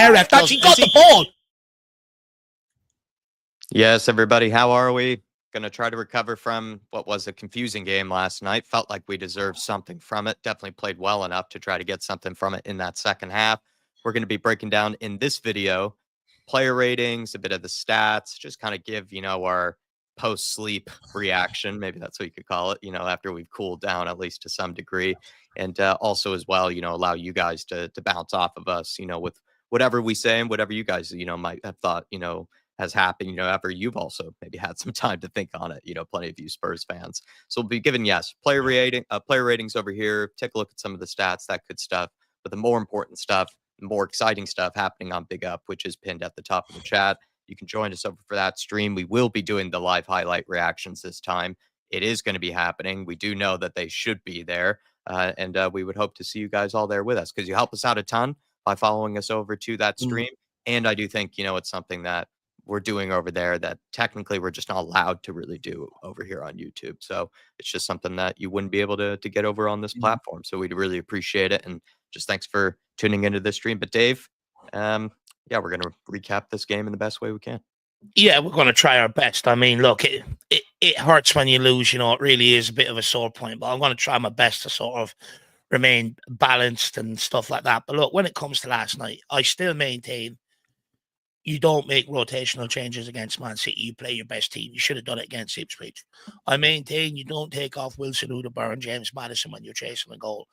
there, ref. That's he got the ball. Yes, everybody, how are we? Going to try to recover from what was a confusing game last night. Felt like we deserved something from it. Definitely played well enough to try to get something from it in that second half. We're going to be breaking down in this video player ratings, a bit of the stats, just kind of give, our post-sleep reaction. Maybe that's what you could call it, after we've cooled down at least to some degree. And also as well, allow you guys to bounce off of us, with whatever we say and whatever you guys, might have thought, has happened, after you've also maybe had some time to think on it, plenty of you Spurs fans. So we'll be giving, yes, player ratings over here, take a look at some of the stats, that good stuff. But the more important stuff, the more exciting stuff happening on Big Up, which is pinned at the top of the chat. You can join us over for that stream. We will be doing the live highlight reactions this time. It is going to be happening. We do know that they should be there. And we would hope to see you guys all there with us because you help us out a ton by following us over to that stream. And I do think, it's something that we're doing over there that technically we're just not allowed to really do over here on YouTube. So it's just something that you wouldn't be able to get over on this platform. So we'd really appreciate it. And just thanks for tuning into this stream. But Dave, yeah, we're going to recap this game in the best way we can. Yeah, we're going to try our best. I mean, look, it hurts when you lose, it really is a bit of a sore point, but I'm going to try my best to sort of remain balanced and stuff like that. But look, when it comes to last night, I still maintain you don't make rotational changes against Man City. You play your best team. You should have done it against Ipswich. I maintain you don't take off Wilson, Udeberg, and James Maddison when you're chasing a goal.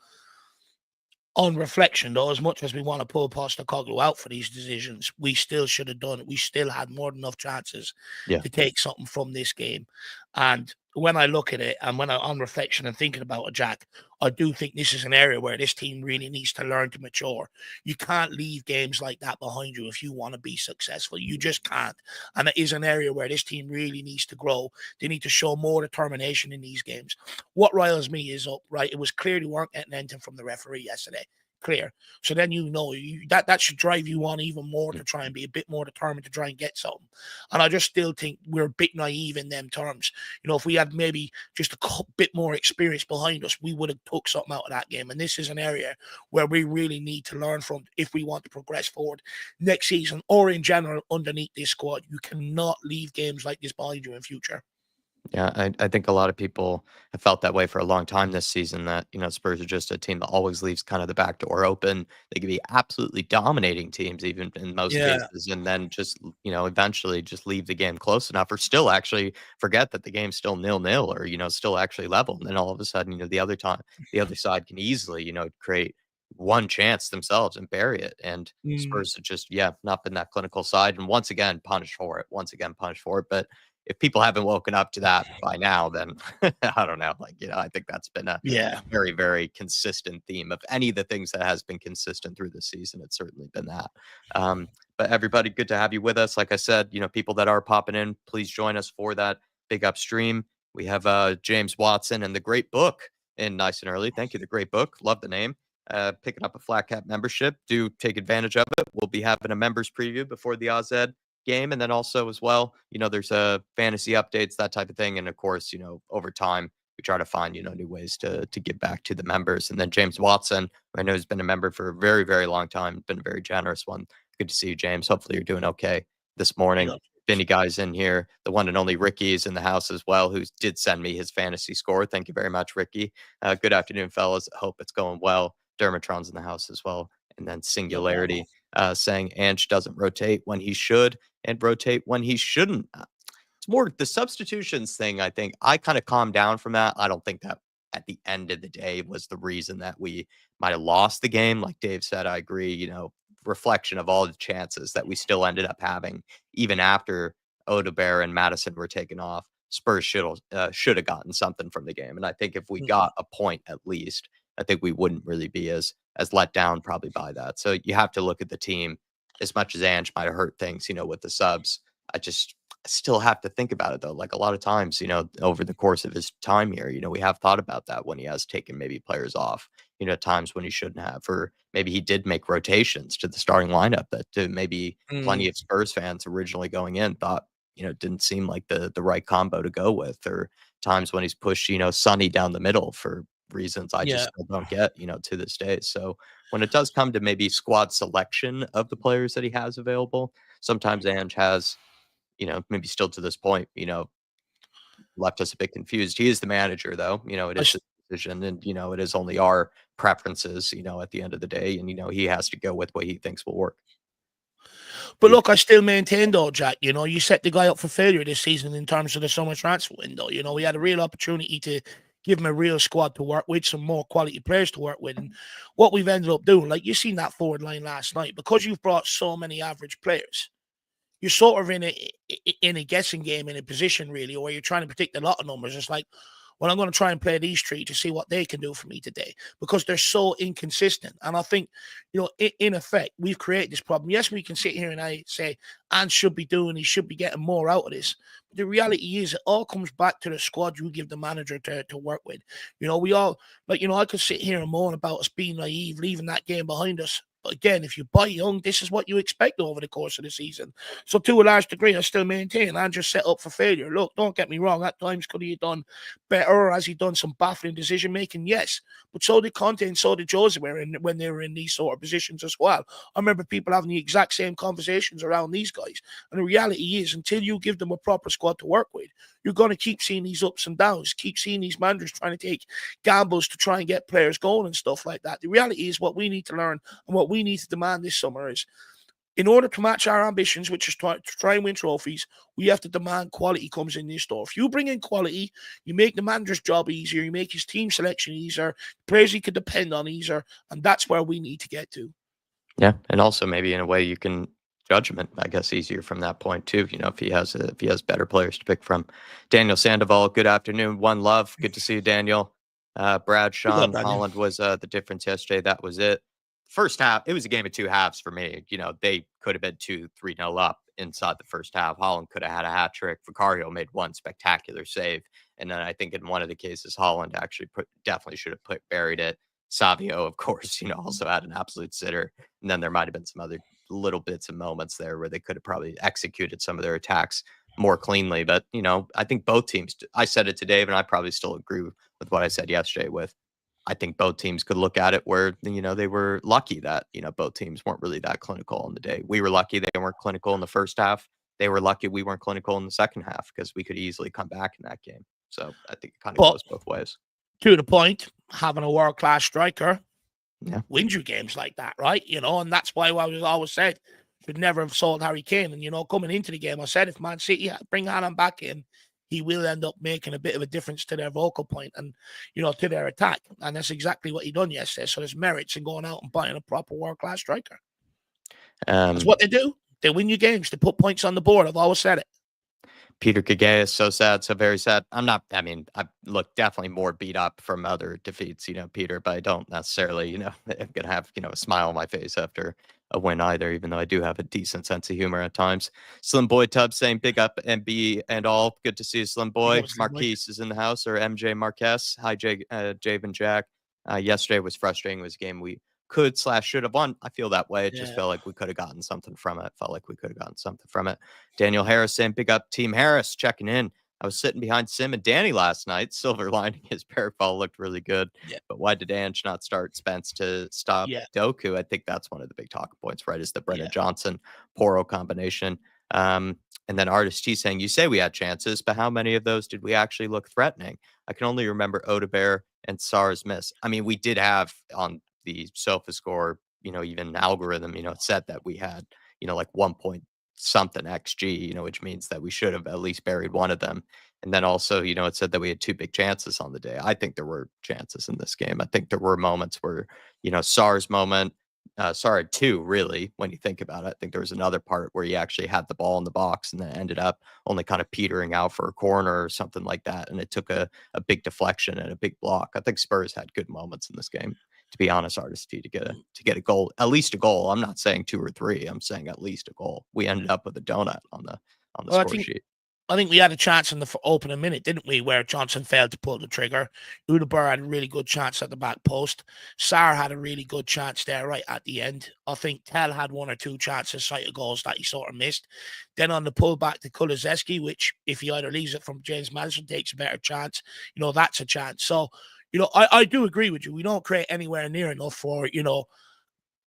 On reflection, though, as much as we want to pull Postecoglou out for these decisions, we still should have done it. We still had more than enough chances to take something from this game. And when I look at it and when on reflection and thinking about it, Jack, I do think this is an area where this team really needs to learn to mature. You can't leave games like that behind you if you want to be successful. You just can't. And it is an area where this team really needs to grow. They need to show more determination in these games. What riles me is, right, it was clear they weren't getting anything from the referee yesterday. Clear. So then that should drive you on even more to try and be a bit more determined to try and get something. And I just still think we're a bit naive in them terms. If we had maybe just a bit more experience behind us, we would have took something out of that game. And this is an area where we really need to learn from if we want to progress forward next season or in general underneath this squad. You cannot leave games like this behind you in future. Yeah, I think a lot of people have felt that way for a long time this season, that, Spurs are just a team that always leaves kind of the back door open. They could be absolutely dominating teams, even in most cases, and then just, eventually just leave the game close enough or still actually forget that the game's still 0-0 or, still actually level. And then all of a sudden, the other side can easily, create one chance themselves and bury it. And Spurs have just, not been that clinical side. And once again, punished for it. But if people haven't woken up to that by now, then I don't know. I think that's been a very, very consistent theme of any of the things that has been consistent through the season. It's certainly been that. But everybody, good to have you with us. Like I said, people that are popping in, please join us for that Big Up stream. We have James Watson and the Great Book in nice and early. Thank you, the Great Book. Love the name. Picking up a Flat Cap membership. Do take advantage of it. We'll be having a members preview before the AZ game, and then also as well, there's fantasy updates, that type of thing, and of course, over time we try to find new ways to give back to the members. And then James Watson, I know has been a member for a very, very long time, been a very generous one. Good to see you, James. Hopefully you're doing okay this morning. Benny guys in here, the one and only Ricky is in the house as well, who did send me his fantasy score. Thank you very much, Ricky. Good afternoon, fellas. Hope it's going well. Dermatron's in the house as well. And then Singularity saying Ange doesn't rotate when he should and rotate when he shouldn't. It's more the substitutions thing. I think I kind of calmed down from that. I don't think that at the end of the day was the reason that we might have lost the game. Like Dave said, I agree, reflection of all the chances that we still ended up having, even after Odeberg and Maddison were taken off. Spurs should have gotten something from the game. And I think if we got a point at least, I think we wouldn't really be as let down probably by that. So you have to look at the team. As much as Ange might have hurt things, with the subs, I still have to think about it, though. Like a lot of times, over the course of his time here, we have thought about that when he has taken maybe players off, times when he shouldn't have, or maybe he did make rotations to the starting lineup that maybe plenty of Spurs fans originally going in thought, didn't seem like the right combo to go with, or times when he's pushed, Sonny down the middle for reasons I just still don't get, to this day. So when it does come to maybe squad selection of the players that he has available, sometimes Ange has, maybe still to this point, left us a bit confused. He is the manager, though. It I is his decision, and it is only our preferences. At the end of the day, and he has to go with what he thinks will work. But look, I still maintain though, Jack, you set the guy up for failure this season in terms of the summer transfer window. We had a real opportunity to give him a real squad to work with, some more quality players to work with. And what we've ended up doing, like you seen that forward line last night, because you've brought so many average players, you're sort of in a guessing game, in a position really, where you're trying to predict a lot of numbers. It's like, well, I'm going to try and play these three to see what they can do for me today, because they're so inconsistent. And I think, in effect, we've created this problem. Yes, we can sit here and I say, and he should be getting more out of this. But the reality is, it all comes back to the squad you give the manager to work with. We all, I could sit here and moan about us being naive, leaving that game behind us. But again, if you buy young, this is what you expect over the course of the season. So to a large degree, I still maintain Andrew's set up for failure. Look, don't get me wrong. At times, could he have done better, or has he done some baffling decision making? Yes. But so did Conte and so did Jose when they were in these sort of positions as well. I remember people having the exact same conversations around these guys. And the reality is, until you give them a proper squad to work with, you're going to keep seeing these ups and downs, keep seeing these managers trying to take gambles to try and get players going and stuff like that. The reality is, what we need to learn and what we need to demand this summer is, in order to match our ambitions, which is to try and win trophies, we have to demand quality comes in this door. If you bring in quality, you make the manager's job easier, you make his team selection easier, players he can depend on easier, and that's where we need to get to. Yeah, and also maybe in a way you can judge him, I guess, easier from that point too. If he has better players to pick from. Daniel Sandoval, good afternoon. One love, good to see you, Daniel. Brad, Sean, Holland was the difference yesterday. That was it. First half, it was a game of two halves for me. They could have been 2-3-0 up inside the first half. Holland could have had a hat trick. Vicario made one spectacular save, and then I think in one of the cases, Holland actually definitely should have buried it. Savio, of course, also had an absolute sitter. And then there might have been some other little bits and moments there where they could have probably executed some of their attacks more cleanly. But, I think both teams, I said it to Dave, and I probably still agree with what I said yesterday I think both teams could look at it where, they were lucky that, both teams weren't really that clinical on the day. We were lucky they weren't clinical in the first half. They were lucky we weren't clinical in the second half, because we could easily come back in that game. So I think it kind of goes both ways. To the point, having a world-class striker wins you games like that, right? And that's why I was always said, should never have sold Harry Kane. And, coming into the game, I said, if Man City bring Haaland back in, he will end up making a bit of a difference to their vocal point and, to their attack. And that's exactly what he done yesterday. So there's merits in going out and buying a proper world-class striker. That's what they do. They win you games. They put points on the board. I've always said it. Peter Kagea is so sad, so very sad. I look definitely more beat up from other defeats, Peter, but I don't necessarily, I'm going to have, a smile on my face after a win either, even though I do have a decent sense of humor at times. Slim Boy Tubbs saying big up MB and all. Good to see you, Slim Boy. Marquise is in the house, or MJ Marquez. Hi, Jave and Jack. Yesterday was frustrating. It was a game we should have won. I feel that way. It just felt like we could have gotten something from it. Daniel Harris saying big up Team Harris, checking in. I was sitting behind Sim and Danny last night. Silver lining, his parafall looked really good. Yeah. But why did Ange not start Spence to stop Doku? I think that's one of the big talking points, right? Is the Brennan Johnson Poro combination. And then Artist T saying, you say we had chances, but how many of those did we actually look threatening? I can only remember Odebear and Sar's miss. I mean, we did have on the SofaScore, even algorithm, it said that we had, like 1 point something XG, which means that we should have at least buried one of them. And then also, it said that we had two big chances on the day. I think there were chances in this game. I think there were moments where, Sar's moment, Sar had two, really, when you think about it. I think there was another part where he actually had the ball in the box and then ended up only kind of petering out for a corner or something like that. And it took a big deflection and a big block. I think Spurs had good moments in this game, to be honest, Artisty, to get a goal, at least a goal. I'm not saying 2 or 3. I'm saying at least a goal. We ended up with a donut on the score sheet. I think we had a chance in the opening minute, didn't we, where Johnson failed to pull the trigger. Udeber had a really good chance at the back post. Sarr had a really good chance there right at the end. I think Tell had 1 or 2 chances, sight of goals that he sort of missed. Then on the pullback to Kulusevski, which if he either leaves it from James Madison, takes a better chance, that's a chance. So, I do agree with you. We don't create anywhere near enough for,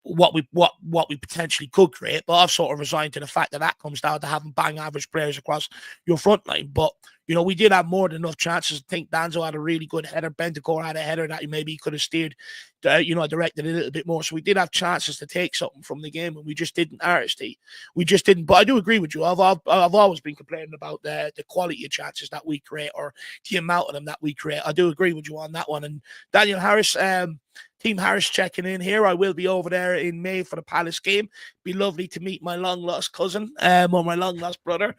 what we potentially could create. But I've sort of resigned to the fact that that comes down to having bang average players across your front line. But we did have more than enough chances. I think Danzo had a really good header. Bentancur had a header that he could have steered, directed a little bit more. So we did have chances to take something from the game, and we just didn't. RST, we just didn't. But I do agree with you. I've always been complaining about the quality of chances that we create, or the amount of them that we create. I do agree with you on that one. And Daniel Harris, Team Harris checking in here. I will be over there in May for the Palace game. Be lovely to meet my long lost cousin, or my long lost brother.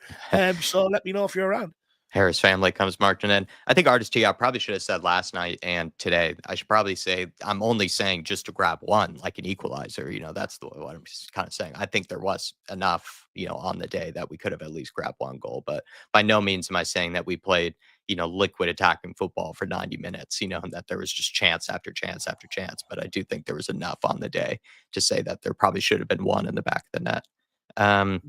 So let me know if you're around. Harris family comes marching in. I think Artist T, I probably should have said last night and today. I should probably say I'm only saying just to grab one, like an equalizer. That's what I'm just kind of saying. I think there was enough, on the day that we could have at least grabbed one goal. But by no means am I saying that we played, liquid attacking football for 90 minutes, and that there was just chance after chance after chance. But I do think there was enough on the day to say that there probably should have been one in the back of the net.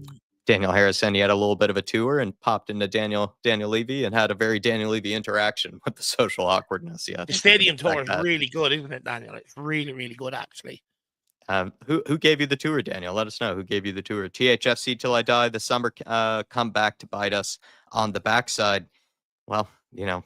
Daniel Harrison, he had a little bit of a tour and popped into Daniel Levy and had a very Daniel Levy interaction with the social awkwardness. Yeah, the stadium tour is really good, isn't it, Daniel? It's really, really good, actually. Who gave you the tour, Daniel? Let us know who gave you the tour. THFC Till I Die, the summer come back to bite us on the backside. Well, not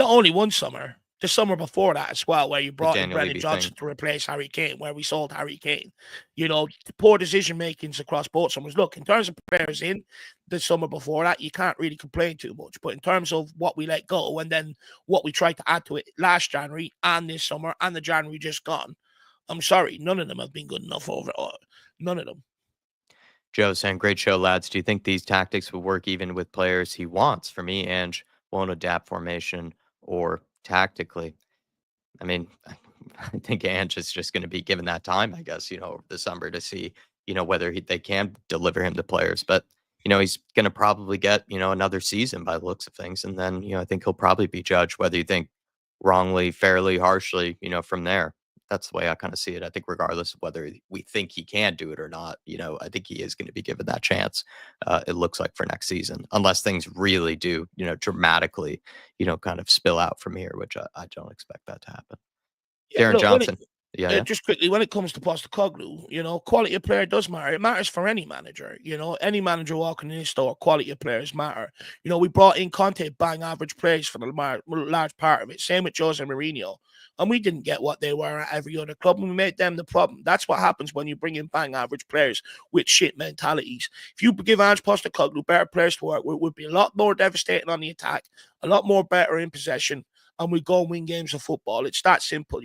only one summer. The summer before that as well, where you brought in Brennan Johnson to replace Harry Kane, where we sold Harry Kane. The poor decision makings across both summers. Look, in terms of players in the summer before that, you can't really complain too much. But in terms of what we let go and then what we tried to add to it last January and this summer and the January just gone, I'm sorry, none of them have been good enough overall. None of them. Joe saying, great show, lads. Do you think these tactics will work even with players he wants? For me, Ange won't adapt formation or tactically. I mean, I think Ange is just going to be given that time, I guess, over the summer to see, whether they can deliver him to players. But, he's going to probably get, another season by the looks of things. And then, I think he'll probably be judged, whether you think wrongly, fairly, harshly, from there. That's the way I kind of see it. I think regardless of whether we think he can do it or not, I think he is going to be given that chance. It looks like for next season, unless things really do, dramatically, kind of spill out from here, which I don't expect that to happen. Yeah, Darren Johnson. Just quickly, when it comes to Postecoglou, quality of player does matter. It matters for any manager. Any manager walking in his store, quality of players matter. We brought in Conte, bang average players for the large part of it. Same with Jose Mourinho. And we didn't get what they were at every other club, and we made them the problem. That's what happens when you bring in bang average players with shit mentalities. If you give Ange Postecoglou better players to work with, would be a lot more devastating on the attack, a lot more better in possession, and we go and win games of football. It's that simple,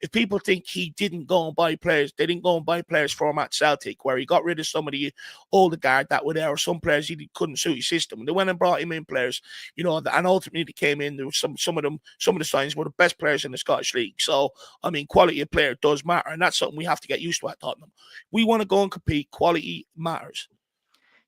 If people think he didn't go and buy players, they didn't go and buy players for him at Celtic, where he got rid of some of the older guard that were there, or some players he couldn't suit his system. And they went and brought him in players, and ultimately they came in. There was some of the signings were the best players in the Scottish League. So, I mean, quality of player does matter, and that's something we have to get used to at Tottenham. We want to go and compete. Quality matters.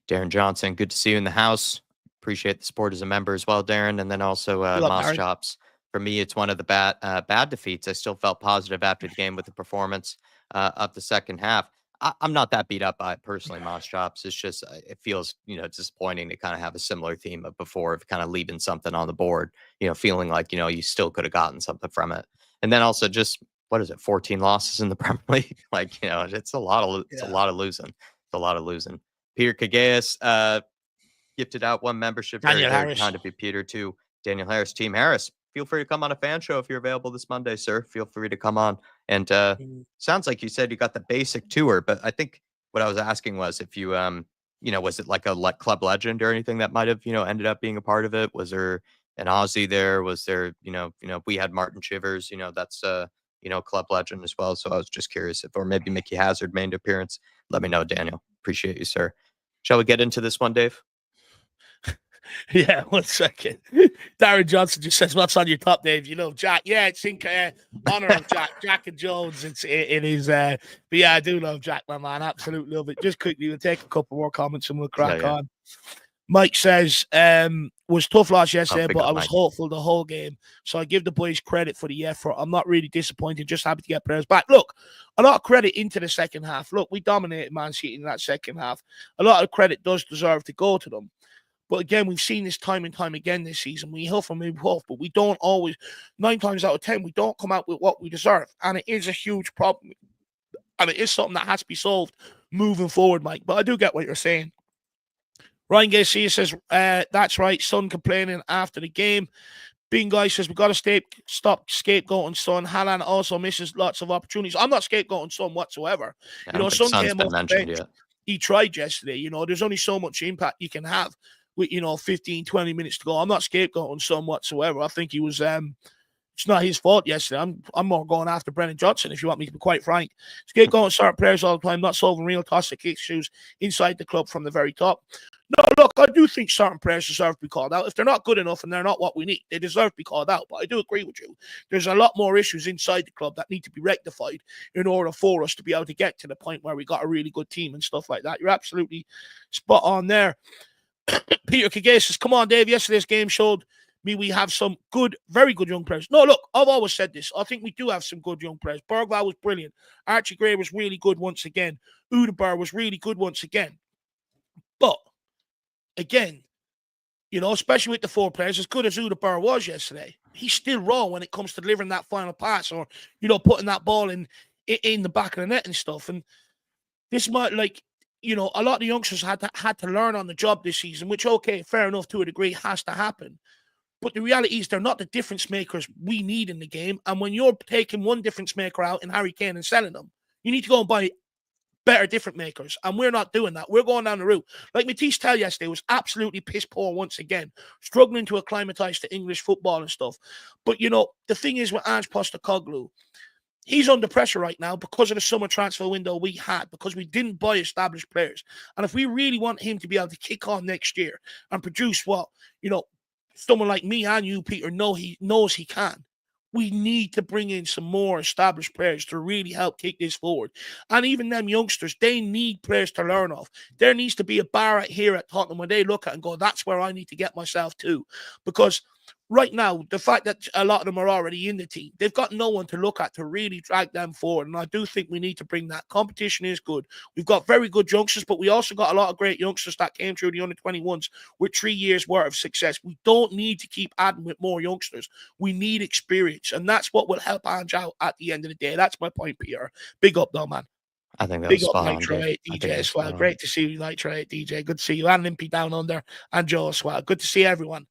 Darren Johnson, good to see you in the house. Appreciate the support as a member as well, Darren. And then also Moss Chops. For me, it's one of the bad defeats. I still felt positive after the game with the performance of the second half. I'm not that beat up by it personally, Moss Chops. It's just, it feels, disappointing to kind of have a similar theme of before, of kind of leaving something on the board, feeling like, you still could have gotten something from it. And then also just, 14 losses in the Premier League? It's a lot of losing. It's a lot of losing. Peter Kagayas gifted out one membership. Daniel very Harris. kind to be Peter too. Daniel Harris, Team Harris. Feel free to come on a fan show if you're available this Monday, sir. Feel free to come on. And sounds like you said you got the basic tour, but I think what I was asking was if you, was it like a club legend or anything that might have, ended up being a part of it? Was there an Aussie there? Was there, we had Martin Chivers, that's club legend as well. So I was just curious if, or maybe Mickey Hazard made an appearance. Let me know, Daniel. Appreciate you, sir. Shall we get into this one, Dave? Yeah, 1 second. Darren Johnson just says, "What's on your top, Dave? You love Jack." Yeah, it's in honor of Jack and Jones. It is. But yeah, I do love Jack, my man. Absolutely love it. Just quickly, we'll take a couple more comments and we'll crack on. Mike says, was tough loss yesterday, but I was hopeful the whole game. So I give the boys credit for the effort. I'm not really disappointed, just happy to get players back. Look, a lot of credit into the second half. Look, we dominated Man City in that second half. A lot of credit does deserve to go to them. But again, we've seen this time and time again this season. We huff and we huff, but we don't always, 9 times out of 10, we don't come out with what we deserve. And it is a huge problem And it is something that has to be solved moving forward, Mike. But I do get what you're saying. Ryan Garcia says, that's right, Son complaining after the game. Bean Guy says, we got to stop scapegoating Son. Haaland also misses lots of opportunities. I'm not scapegoating Son whatsoever. I don't think Son Son's came been off the mentioned bench. yet. He tried yesterday. There's only so much impact you can have with, 15, 20 minutes to go. I'm not scapegoating Son whatsoever. I think he was it's not his fault yesterday. I'm more going after Brennan Johnson, if you want me to be quite frank. Scapegoating certain players all the time, not solving real toxic issues inside the club from the very top. No, look, I do think certain players deserve to be called out. If they're not good enough and they're not what we need, they deserve to be called out. But I do agree with you. There's a lot more issues inside the club that need to be rectified in order for us to be able to get to the point where we got a really good team and stuff like that. You're absolutely spot on there. Peter Kagay says, come on, Dave, yesterday's game showed me we have some good, very good young players. No, look, I've always said this. I think we do have some good young players. Bergvall was brilliant. Archie Gray was really good once again. Udebar was really good once again. But, again, especially with the 4 players, as good as Udebar was yesterday, he's still raw when it comes to delivering that final pass or, putting that ball in the back of the net and stuff. And this might, a lot of the youngsters had to learn on the job this season, which, okay, fair enough to a degree, has to happen. But the reality is they're not the difference makers we need in the game. And when you're taking one difference maker out in Harry Kane and selling them, you need to go and buy better difference makers. And we're not doing that. We're going down the route. Like Matisse Tell yesterday was absolutely piss poor once again, struggling to acclimatise to English football and stuff. But, the thing is with Ange Postecoglou, he's under pressure right now because of the summer transfer window we had, because we didn't buy established players. And if we really want him to be able to kick on next year and produce what, someone like me and you, Peter, knows he can, we need to bring in some more established players to really help take this forward. And even them youngsters, they need players to learn off. There needs to be a bar here at Tottenham where they look at and go, that's where I need to get myself to. Because right now, the fact that a lot of them are already in the team, they've got no one to look at to really drag them forward. And I do think we need to bring that. Competition is good. We've got very good youngsters, but we also got a lot of great youngsters that came through the under-21s with 3 years' worth of success. We don't need to keep adding with more youngsters. We need experience, and that's what will help Ange out at the end of the day. That's my point, Peter. Big up, though, man. I think that was spot on, Nitro Dave. 8 DJ as well. Great to see you, Nitro 8 DJ. Good to see you. And Limpy Down Under and Joe as well. Good to see everyone.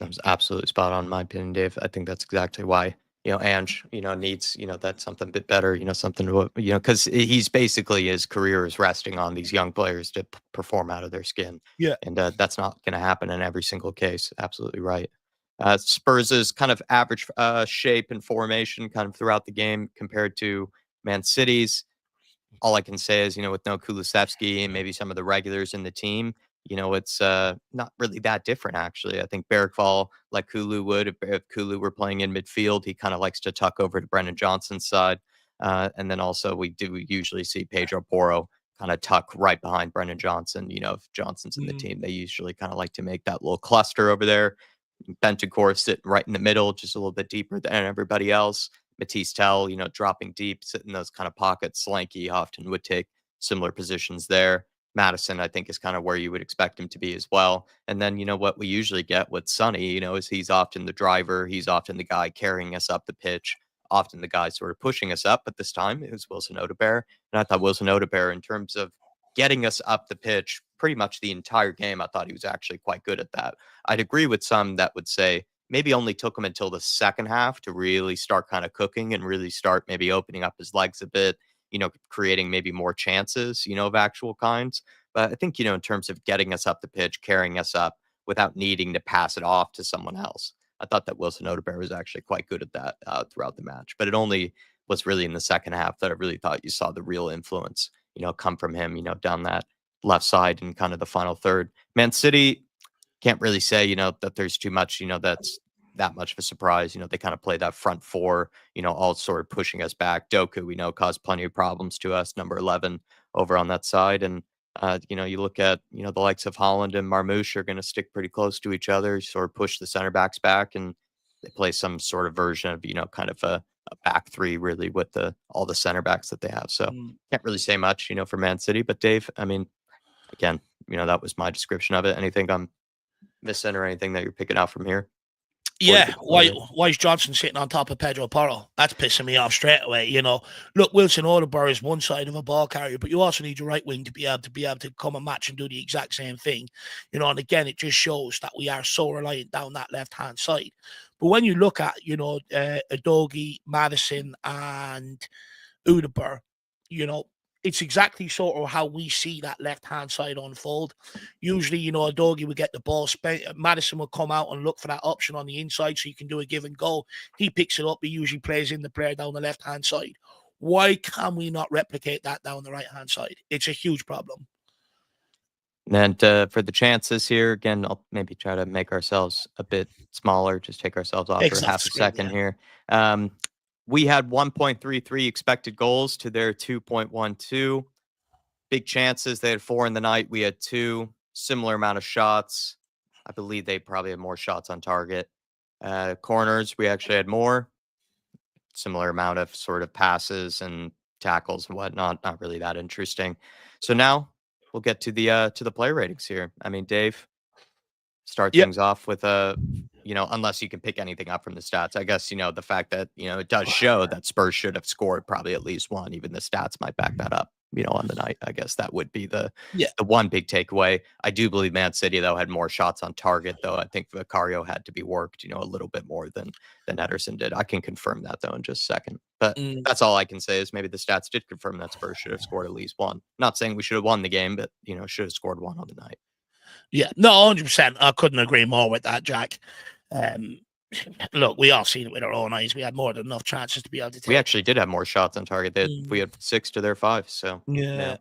That was absolutely spot on, in my opinion, Dave. I think that's exactly why, Ange, needs, that's something a bit better, something to, because he's basically, his career is resting on these young players to perform out of their skin. Yeah. And that's not going to happen in every single case. Absolutely right. Spurs' kind of average shape and formation kind of throughout the game compared to Man City's. All I can say is, with no Kulusevski and maybe some of the regulars in the team, it's not really that different, actually. I think Bergvall, like Kulu would, if Kulu were playing in midfield, he kind of likes to tuck over to Brendan Johnson's side. And then also we do usually see Pedro Porro kind of tuck right behind Brendan Johnson. If Johnson's in the team, they usually kind of like to make that little cluster over there. Bentancur sitting right in the middle, just a little bit deeper than everybody else. Matisse Tell, dropping deep, sitting in those kind of pockets. Solanke often would take similar positions there. Madison, I think, is kind of where you would expect him to be as well. And then, what we usually get with Sonny, is he's often the driver. He's often the guy carrying us up the pitch, often the guy sort of pushing us up. But this time it was Wilson Odebear. And I thought Wilson Odebear, in terms of getting us up the pitch pretty much the entire game, I thought he was actually quite good at that. I'd agree with some that would say maybe only took him until the second half to really start kind of cooking and really start maybe opening up his legs a bit, creating maybe more chances, of actual kinds. But I think, in terms of getting us up the pitch, carrying us up without needing to pass it off to someone else, I thought that Wilson Odebear was actually quite good at that throughout the match. But it only was really in the second half that I really thought you saw the real influence, come from him, down that left side in kind of the final third. Man City, can't really say, that there's too much, that's that much of a surprise. They kind of play that front four, all sort of pushing us back. Doku, we know, caused plenty of problems to us, number 11 over on that side. And, you look at, the likes of Holland and Marmouche are going to stick pretty close to each other, sort of push the center backs back, and they play some sort of version of, kind of a back three, really, with all the center backs that they have. So can't really say much, for Man City. But Dave, I mean, again, that was my description of it. Anything I'm missing or anything that you're picking out from here? Yeah, why is Johnson sitting on top of Pedro Porro? That's pissing me off straight away. Look, Wilson Odegaard is one side of a ball carrier, but you also need your right wing to be able to come and match and do the exact same thing. And again, it just shows that we are so reliant down that left hand side. But when you look at Udogie, Maddison, and Odegaard, it's exactly sort of how we see that left-hand side unfold. Usually, Udogie would get the ball, Maddison will come out and look for that option on the inside so you can do a give and go. He picks it up. He usually plays in the player down the left-hand side. Why can we not replicate that down the right-hand side? It's a huge problem. And for the chances here, again, I'll maybe try to make ourselves a bit smaller, just take ourselves off for half a second here. We had 1.33 expected goals to their 2.12. Big chances. They had 4 in the night. We had 2. Similar amount of shots. I believe they probably had more shots on target. Corners, we actually had more. Similar amount of sort of passes and tackles and whatnot. Not really that interesting. So now we'll get to the player ratings here. I mean, Dave, start things off with unless you can pick anything up from the stats. I guess, the fact that, it does show that Spurs should have scored probably at least one. Even the stats might back that up, on the night. I guess that would be the one big takeaway. I do believe Man City, though, had more shots on target, though. I think Vicario had to be worked, a little bit more than Ederson did. I can confirm that, though, in just a second. But that's all I can say is maybe the stats did confirm that Spurs should have scored at least one. Not saying we should have won the game, but, should have scored one on the night. Yeah, no, 100%. I couldn't agree more with that, Jack. Look, we all seen it with our own eyes. We had more than enough chances to be able to take. We actually did have more shots on target. We had 6 to their 5. So yeah.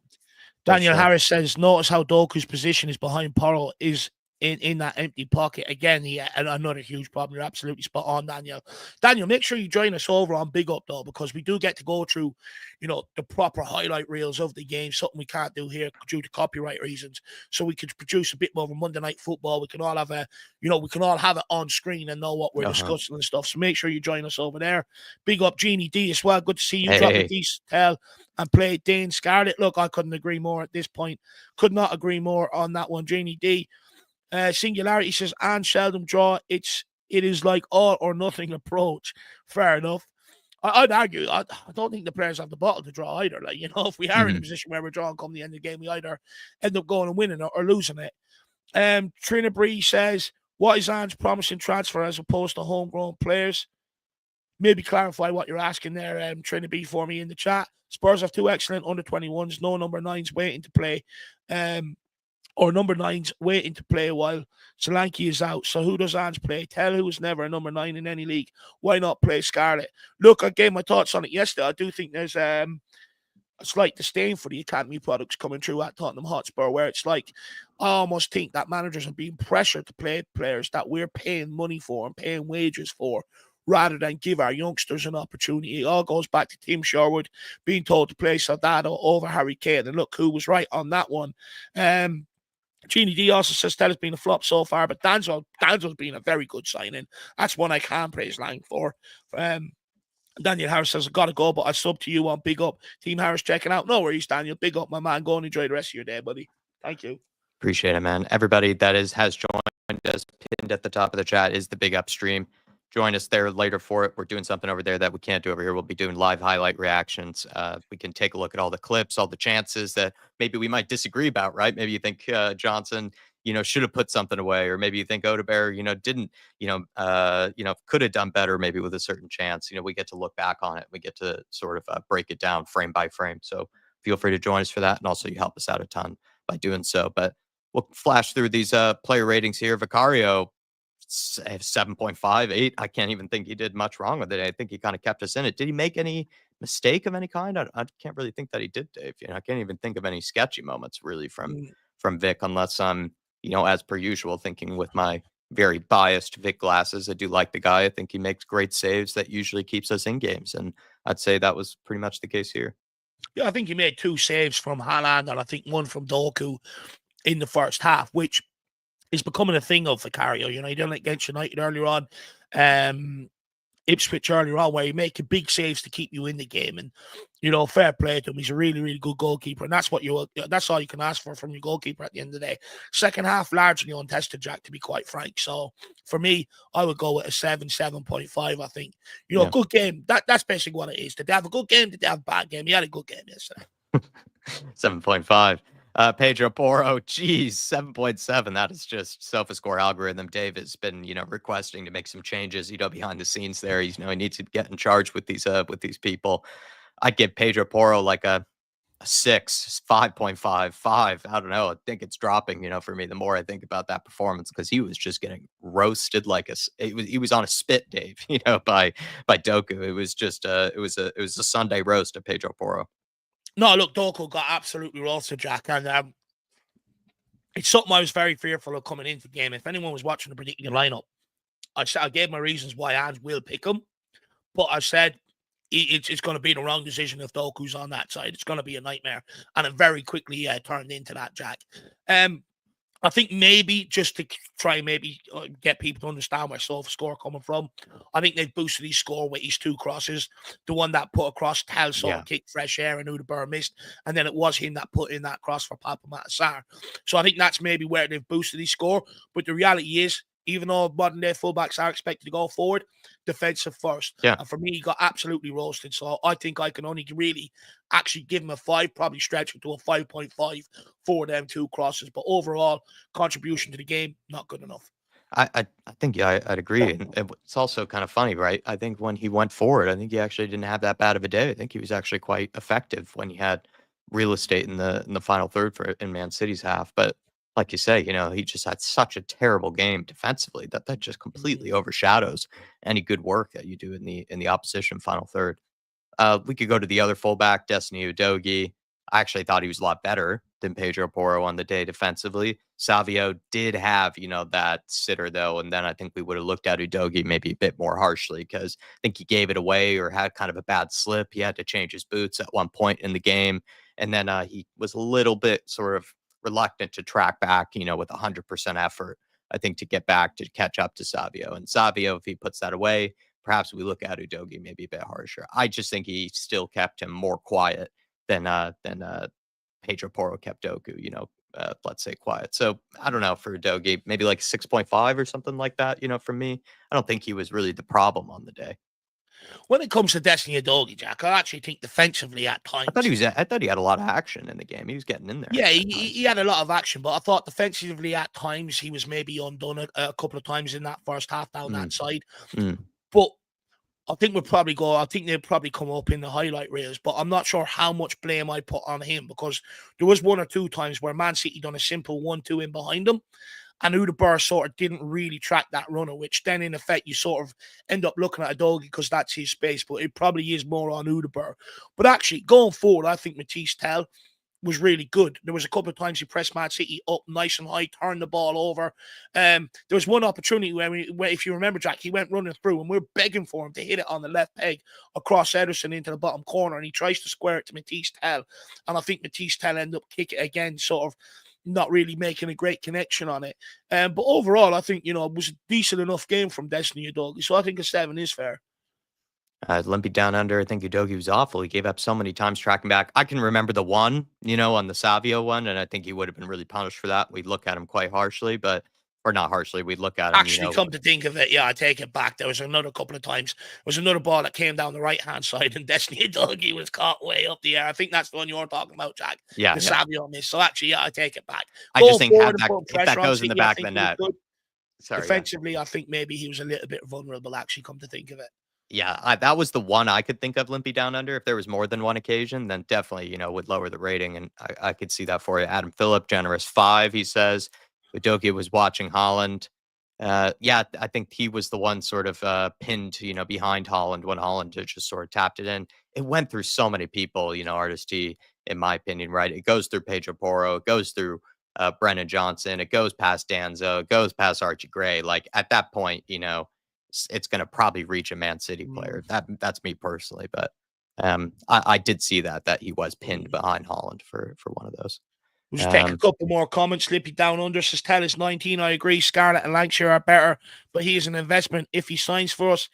Daniel Harris says, notice how Doku's position is behind Porro is in that empty pocket. Again, another huge problem. You're absolutely spot on, Daniel. Daniel, make sure you join us over on Big Up, though, because we do get to go through, the proper highlight reels of the game, something we can't do here due to copyright reasons. So we could produce a bit more of a Monday Night Football. We can all have we can all have it on screen and know what we're discussing and stuff. So make sure you join us over there. Big up Jeannie D as well. Good to see you drop a decent tell and play Dane Scarlett. Look, I couldn't agree more at this point. Could not agree more on that one, Jeannie D. Singularity says, and Sheldon draw. It is like all or nothing approach. Fair enough. I'd argue. I don't think the players have the bottle to draw either. Like, if we are in a position where we're drawing come the end of the game, we either end up going and winning it or losing it. Trina Bree says, what is Ange's promising transfer as opposed to homegrown players? Maybe clarify what you're asking there, Trina B, for me in the chat. Spurs have 2 excellent under-21s, no number 9s waiting to play. Or number 9's waiting to play while Solanke is out. So who does Ange play? Tell who was never a number 9 in any league. Why not play Scarlett? Look, I gave my thoughts on it yesterday. I do think there's a slight disdain for the academy products coming through at Tottenham Hotspur, where it's like, I almost think that managers are being pressured to play players that we're paying money for and paying wages for, rather than give our youngsters an opportunity. It all goes back to Tim Sherwood being told to play Soldado over Harry Kane. And look, who was right on that one. Jeannie D also says Stella's been a flop so far, but Danzo's been a very good signing. That's one I can praise Lang for. Daniel Harris says, I've got to go, but I sub to you on Big Up. Team Harris checking out. No worries, Daniel. Big up, my man. Go and enjoy the rest of your day, buddy. Thank you. Appreciate it, man. Everybody that has joined us, pinned at the top of the chat, is the Big Up stream. Join us there later for it. We're doing something over there that we can't do over here. We'll be doing live highlight reactions. We can take a look at all the clips, all the chances that maybe we might disagree about, right? Maybe you think Johnson, should have put something away, or maybe you think Odegaard, didn't, could have done better maybe with a certain chance. We get to look back on it. We get to sort of break it down frame by frame. So feel free to join us for that. And also you help us out a ton by doing so. But we'll flash through these player ratings here. Vicario, 7.5, 8. I can't even think he did much wrong with it. I think he kind of kept us in it. Did he make any mistake of any kind? I can't really think that he did, Dave. I can't even think of any sketchy moments really from Vic, unless I'm, as per usual, thinking with my very biased Vic glasses. I do like the guy. I think he makes great saves that usually keeps us in games. And I'd say that was pretty much the case here. Yeah, I think he made 2 saves from Haaland and I think 1 from Doku in the first half, which is becoming a thing of Vicario. He done it against United earlier on. Ipswich earlier on, where he making big saves to keep you in the game. And, fair play to him. He's a really, really good goalkeeper. And that's all you can ask for from your goalkeeper at the end of the day. Second half, largely untested, Jack, to be quite frank. So for me, I would go with a 7.5, I think. Good game. That's basically what it is. Did they have a good game? Did they have a bad game? He had a good game yesterday. 7.5. Pedro Porro, geez, 7.7. That is just SofaScore algorithm. Dave has been, requesting to make some changes, behind the scenes there. He needs to get in charge with these people. I'd give Pedro Porro like a 6, 5.5, 5. I don't know. I think it's dropping, for me, the more I think about that performance, because he was just getting roasted he was on a spit, Dave, by Doku. It was just it was a Sunday roast of Pedro Porro. No, look, Doku got absolutely roasted, Jack, and it's something I was very fearful of coming into the game. If anyone was watching the predicting lineup, I gave my reasons why I will pick him, but I said it's going to be the wrong decision if Doku's on that side. It's going to be a nightmare, and it very quickly turned into that, Jack. I think maybe just to try maybe get people to understand where SofaScore coming from, I think they've boosted his score with his 2 crosses. The one that put across Tal sort of kicked fresh air and Udabur missed, and then it was him that put in that cross for Papa Matasar. So I think that's maybe where they've boosted his score. But the reality is, even though modern day fullbacks are expected to go forward, defensive first. Yeah. And for me, he got absolutely roasted. So I think I can only really actually give him a 5, probably stretch it to a 5.5 for them 2 crosses. But overall, contribution to the game, not good enough. I think, I'd agree. And it's also kind of funny, right? I think when he went forward, I think he actually didn't have that bad of a day. I think he was actually quite effective when he had real estate in the final third in Man City's half. But like you say, he just had such a terrible game defensively that just completely overshadows any good work that you do in the opposition final third. We could go to the other fullback, Destiny Udogie. I actually thought he was a lot better than Pedro Porro on the day defensively. Savio did have, that sitter though, and then I think we would have looked at Udogie maybe a bit more harshly, because I think he gave it away or had kind of a bad slip. He had to change his boots at one point in the game, and then he was a little bit sort of reluctant to track back, with 100% effort, I think, to get back to catch up to Savio. And Savio, if he puts that away, perhaps we look at Udogie maybe a bit harsher. I just think he still kept him more quiet than Pedro Porro kept Doku, let's say quiet. So I don't know, for Udogie, maybe like 6.5 or something like that, for me. I don't think he was really the problem on the day. When it comes to Destiny Udogie, Jack, I actually think defensively at times. I thought he had a lot of action in the game. He was getting in there. Yeah, he had a lot of action, but I thought defensively at times he was maybe undone a couple of times in that first half down that side. But I think they'll probably come up in the highlight reels, but I'm not sure how much blame I put on him, because there was 1 or 2 times where Man City done a simple 1-2 in behind them, and Udabur sort of didn't really track that runner, which then in effect you sort of end up looking at Udogie because that's his space, but it probably is more on Udabur. But actually, going forward, I think Matisse Tell was really good. There was a couple of times he pressed Man City up nice and high, turned the ball over. There was one opportunity where if you remember, Jack, he went running through and we were begging for him to hit it on the left peg across Ederson into the bottom corner, and he tries to square it to Matisse Tell. And I think Matisse Tell ended up kicking it again, sort of not really making a great connection on it. But overall, I think, it was a decent enough game from Destiny Udogie. So I think a 7 is fair. Limpy down under, I think Udogie was awful. He gave up so many times tracking back. I can remember the one, on the Savio one, and I think he would have been really punished for that. We'd look at him quite harshly, or not harshly. We'd look at him. Actually, come to think of it, yeah, I take it back. There was another couple of times. There was another ball that came down the right-hand side, and Destiny Udogie was caught way up the air. I think that's the one you're talking about, Jack. Yeah. The Savio miss. So actually, yeah, I take it back. I just think if that goes in the back of the net. Sorry, defensively, I think maybe he was a little bit vulnerable, actually, come to think of it. Yeah, that was the one I could think of, Limpy down under. If there was more than one occasion, then definitely, would lower the rating. And I could see that for you. Adam Phillip, generous 5, he says. Udogie was watching Holland. Yeah, I think he was the one sort of pinned, behind Holland when Holland just sort of tapped it in. It went through so many people, Artist T, in my opinion, right? It goes through Pedro Porro, it goes through Brennan Johnson, it goes past Danzo, it goes past Archie Gray. Like, at that point, it's going to probably reach a Man City player. That's me personally, but I did see that he was pinned behind Holland for one of those. We'll just take a couple more comments. Slippy Down Under says, Tell is 19. I agree. Scarlett and Lancashire are better, but he is an investment. If he signs for us,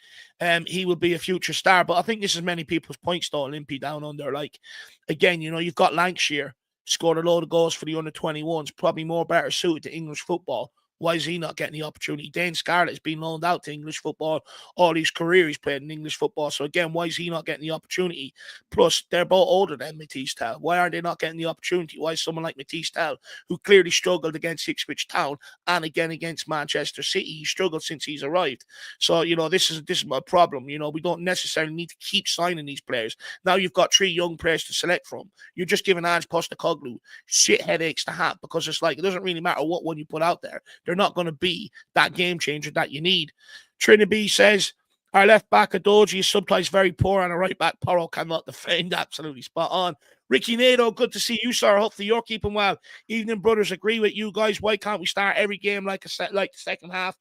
he will be a future star. But I think this is many people's points, though, Limpy Down Under. Like, again, you've got Lancashire, scored a load of goals for the under-21s, probably more better suited to English football. Why is he not getting the opportunity? Dane Scarlett has been loaned out to English football all his career. He's played in English football. So again, why is he not getting the opportunity? Plus, they're both older than Matisse Tell. Why are they not getting the opportunity? Why is someone like Matisse Tell, who clearly struggled against Ipswich Town and again against Manchester City, he struggled since he's arrived. So, this is a problem. We don't necessarily need to keep signing these players. Now you've got 3 young players to select from. You're just giving Ange Postecoglou shit headaches to have, because it's like, it doesn't really matter what one you put out there. They're not going to be that game changer that you need. Trinity says, our left back, Adoji, is sometimes very poor, and a right back, Porro, cannot defend. Absolutely spot on. Ricky Nato, good to see you, sir. Hopefully you're keeping well. Evening, brothers, agree with you guys. Why can't we start every game like the second half?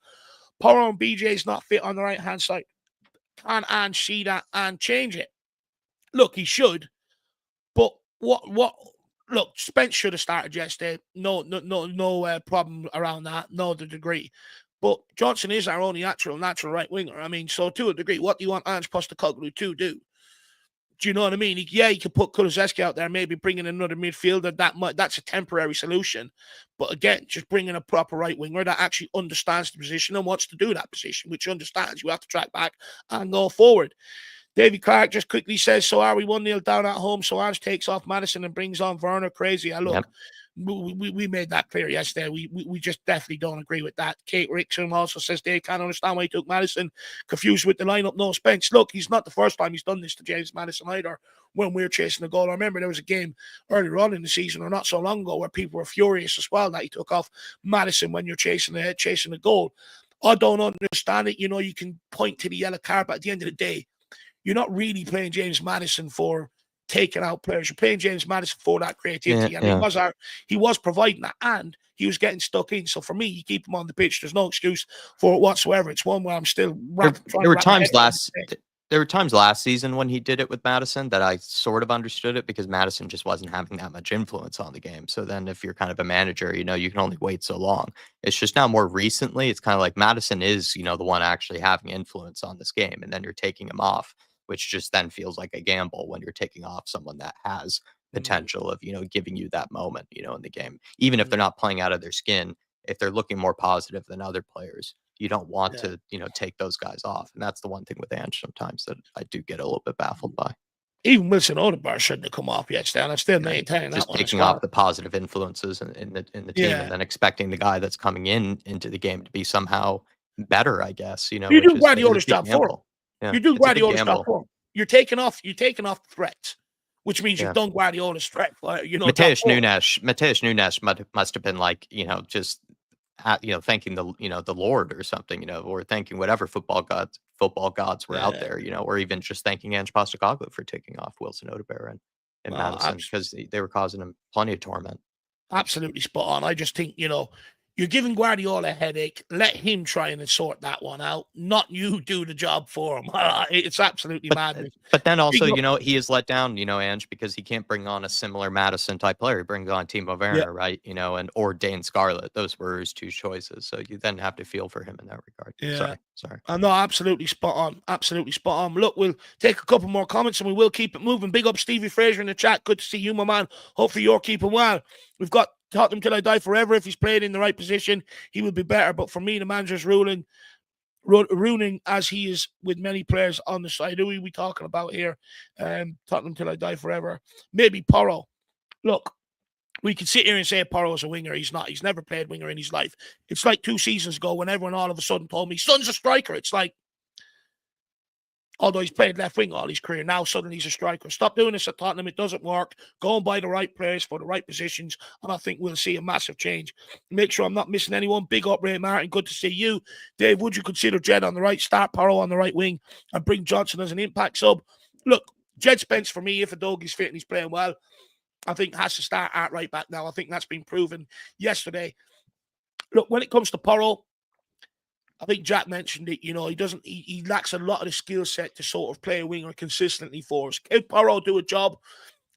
Porro and BJ is not fit on the right-hand side. Can Ange see that and change it? Look, he should, but what? Look, Spence should have started yesterday. No problem around that. No degree. But Johnson is our only natural right winger. I mean, so to a degree, what do you want Ange Postecoglou to do? Do you know what I mean? He could put Kulusevski out there, maybe bring in another midfielder. That's a temporary solution. But again, just bring in a proper right winger that actually understands the position and wants to do that position, which understands you have to track back and go forward. David Clark just quickly says, so are we 1-0 down at home? So Ange takes off Madison and brings on Werner. Crazy. Look, yep. We made that clear yesterday. We just definitely don't agree with that. Kate Rickson also says they can't understand why he took Madison. Confused with the lineup. No, Spence. Look, he's not the first time he's done this to James Madison either when we were chasing a goal. I remember there was a game earlier on in the season, or not so long ago, where people were furious as well that he took off Madison when you're chasing a goal. I don't understand it. You can point to the yellow card, but at the end of the day, you're not really playing James Madison for taking out players. You're playing James Madison for that creativity. He was providing that, and he was getting stuck in. So for me, you keep him on the pitch. There's no excuse for it whatsoever. It's one where I'm still There were times last season when he did it with Madison that I sort of understood it, because Madison just wasn't having that much influence on the game. So then if you're kind of a manager, you can only wait so long. It's just now more recently, it's kind of like Madison is, the one actually having influence on this game, and then you're taking him off, which just then feels like a gamble when you're taking off someone that has potential of, giving you that moment, in the game. Even if they're not playing out of their skin, if they're looking more positive than other players, you don't want to, take those guys off. And that's the one thing with Ange sometimes that I do get a little bit baffled by. Even Wilson Odegaard shouldn't have come off yet, Stan. I'm still maintaining just that one. Taking off the positive influences in the team, and then expecting the guy that's coming into the game to be somehow better, I guess. You do Guardiola's job for him. Yeah, you do Guardiola's job for him. You're taking off threats, which means you've done Guardiola's threat. Mateus Nunes must have been like, just thanking the Lord or something, or thanking whatever football gods were out there, or even just thanking Ange Postecoglou for taking off Wilson Odegaard and Madison, because they were causing him plenty of torment. Absolutely spot on. I just think, you're giving Guardiola a headache. Let him try and sort that one out, not you do the job for him. It's absolutely madness. But then also, he is let down, Ange, because he can't bring on a similar Madison type player. He brings on Timo Werner, right? Or Dane Scarlett. Those were his 2 choices. So you then have to feel for him in that regard. Yeah. Sorry. No, absolutely spot on. Absolutely spot on. Look, we'll take a couple more comments and we will keep it moving. Big up Stevie Fraser in the chat. Good to see you, my man. Hopefully you're keeping well. We've got Tottenham till I die forever. If he's played in the right position, he would be better. But for me, the manager's ruining as he is with many players on the side. Who are we talking about here? Tottenham till I die forever. Maybe Porro. Look, we can sit here and say Porro is a winger. He's not. He's never played winger in his life. It's like 2 seasons ago when everyone all of a sudden told me, Son's a striker. It's like, although he's played left wing all his career, now suddenly he's a striker. Stop doing this at Tottenham. It doesn't work. Go and buy the right players for the right positions, and I think we'll see a massive change. Make sure I'm not missing anyone. Big up, Ray Martin. Good to see you. Dave, would you consider Jed on the right, start Porro on the right wing, and bring Johnson as an impact sub? Look, Jed Spence, for me, if Adogie's fit and he's playing well, I think has to start at right back now. I think that's been proven yesterday. Look, when it comes to Porro, I think Jack mentioned it, he lacks a lot of the skill set to sort of play a winger consistently for us. Can Porro do a job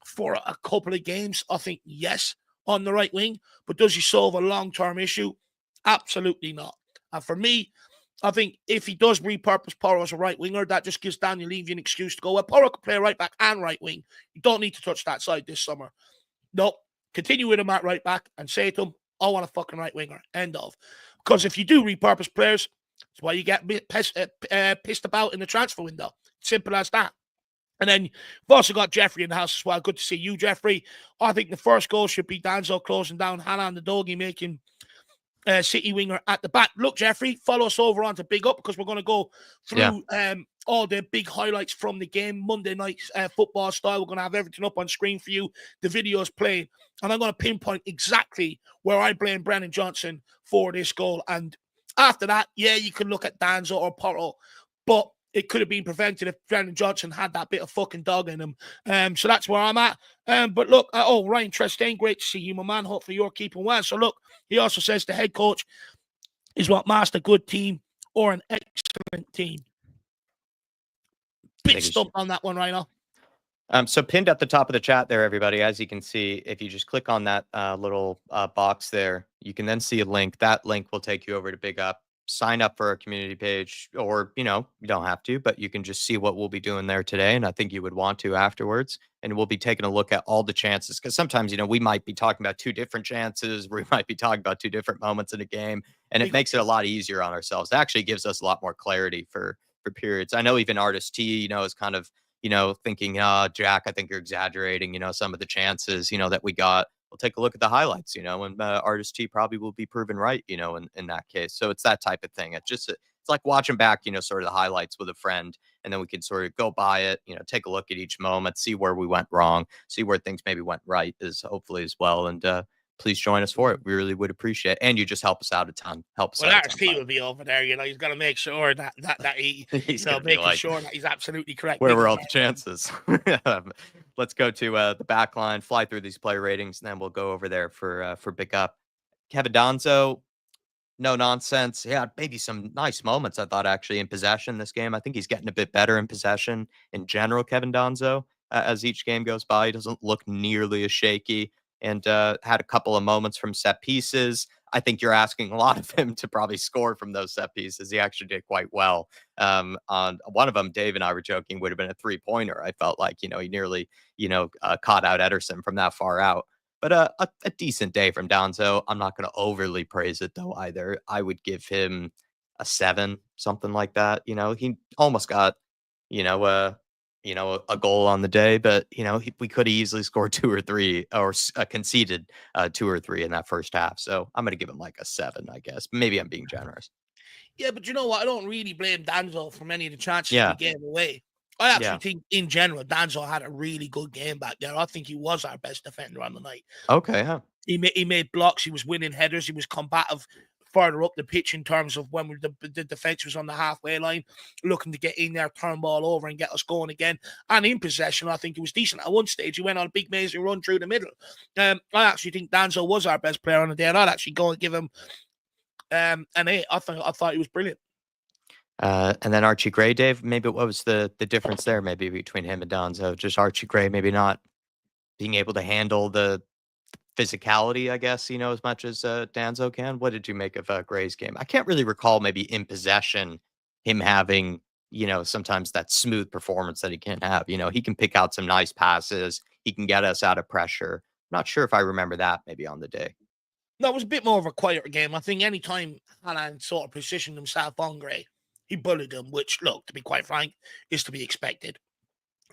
for a couple of games? I think yes, on the right wing, but does he solve a long-term issue? Absolutely not. And for me, I think if he does repurpose Porro as a right winger, that just gives Daniel Levy an excuse to go, well, Porro can play right back and right wing. You don't need to touch that side this summer. No, continue with him at right back and say to him, I want a fucking right winger. End of. Because if you do repurpose players, that's why you get pissed about in the transfer window. Simple as that. And then you've also got Jeffrey in the house as well. Good to see you, Jeffrey. I think the first goal should be Danzo closing down Hanan the doggy, making City winger at the back. Look, Jeffrey, follow us over on to Big Up because we're going to go through all the big highlights from the game, Monday night football style. We're going to have everything up on screen for you. The video's playing. And I'm going to pinpoint exactly where I blame Brennan Johnson for this goal. And after that, yeah, you can look at Danzo or Porro, but it could have been prevented if Brennan Johnson had that bit of fucking dog in him. So that's where I'm at. But look, Ryan Trestane, great to see you, my man. Hopefully you're keeping well. So look, he also says the head coach is what master good team or an excellent team. Bit stumped on that one, Rhino. So pinned at the top of the chat there, everybody, as you can see, if you just click on that little box there, you can then see a link. That link will take you over to Big Up. Sign up for our community page, or, you don't have to, but you can just see what we'll be doing there today. And I think you would want to afterwards. And we'll be taking a look at all the chances, because sometimes, we might be talking about two different chances. We might be talking about two different moments in a game, and it makes it a lot easier on ourselves. It actually gives us a lot more clarity for periods. I know even Artist T, is kind of, thinking, Jack, I think you're exaggerating, some of the chances, that we got. We'll take a look at the highlights, and Artist T probably will be proven right, in that case. So it's that type of thing. It's like watching back, sort of the highlights with a friend, and then we can sort of go by it, take a look at each moment, see where we went wrong, see where things maybe went right is hopefully as well. And please join us for it. We really would appreciate it. And you just help us out a ton. Artist T will be over there, he's got to make sure that he's making sure that he's absolutely correct. Where were all the chances? Let's go to the back line, fly through these player ratings, and then we'll go over there for Big Up. Kevin Donzo, no nonsense. Yeah, maybe some nice moments, I thought, actually, in possession this game. I think he's getting a bit better in possession in general, Kevin Donzo. As each game goes by, he doesn't look nearly as shaky, and had a couple of moments from set pieces. I think you're asking a lot of him to probably score from those set pieces. He actually did quite well. On one of them, Dave and I were joking, would have been a 3-pointer. I felt like, he nearly, caught out Ederson from that far out. But a decent day from Donzo. I'm not going to overly praise it, though, either. I would give him a 7, something like that. He almost got, a goal on the day, but we could have easily scored 2 or 3, or conceded 2 or 3 in that first half. So I'm going to give him like a 7, I guess. Maybe I'm being generous. Yeah, but you know what? I don't really blame Danzo for many of the chances we gave away. I actually think, in general, Danzo had a really good game back there. I think he was our best defender on the night. Okay, huh? He made blocks. He was winning headers. He was combative further up the pitch in terms of when the defense was on the halfway line, looking to get in there, turn ball over, and get us going again. And in possession, I think he was decent. At one stage, he went on a big amazing run through the middle. I actually think Danzo was our best player on the day, and I'd actually go and give him an 8. I thought he was brilliant. And then Archie Gray, Dave, maybe what was the difference there maybe between him and Donzo? Just Archie Gray maybe not being able to handle the physicality, I guess, as much as Danzo can. What did you make of Gray's game? I can't really recall maybe in possession him having, sometimes that smooth performance that he can't have. He can pick out some nice passes. He can get us out of pressure. I'm not sure if I remember that maybe on the day. No, it was a bit more of a quieter game. I think anytime Hanan sort of positioned himself on Gray, he bullied him, which, look, to be quite frank, is to be expected.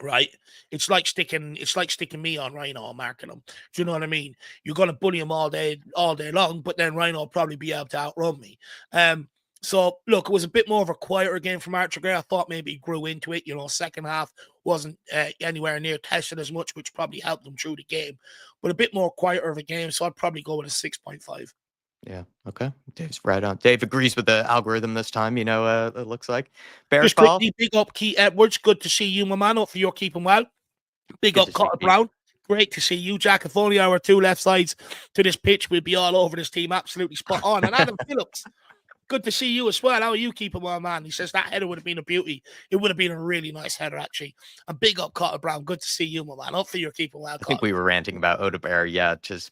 Right, it's like sticking me on Rhino and marking him. Do you know what I mean? You're gonna bully him all day long, but then Rhino will probably be able to outrun me. So look, it was a bit more of a quieter game from Archie Gray. I thought maybe he grew into it. Second half wasn't anywhere near tested as much, which probably helped him through the game. But a bit more quieter of a game, so I'd probably go with a 6.5. Yeah. Okay. Dave's right on. Dave agrees with the algorithm this time. It looks like. Just quickly, big up Keith Edwards. Good to see you, my man. Hopefully you're keeping well. Big up Carter Brown. Great to see you, Jack. If only our 2 left sides to this pitch, we'd be all over this team. Absolutely spot on. And Adam Phillips. Good to see you as well. How are you keeping, my man? He says that header would have been a beauty. It would have been a really nice header, actually. And big up Carter Brown. Good to see you, my man. Hopefully you're keeping well, I think Carter. we were ranting about Odegaard, just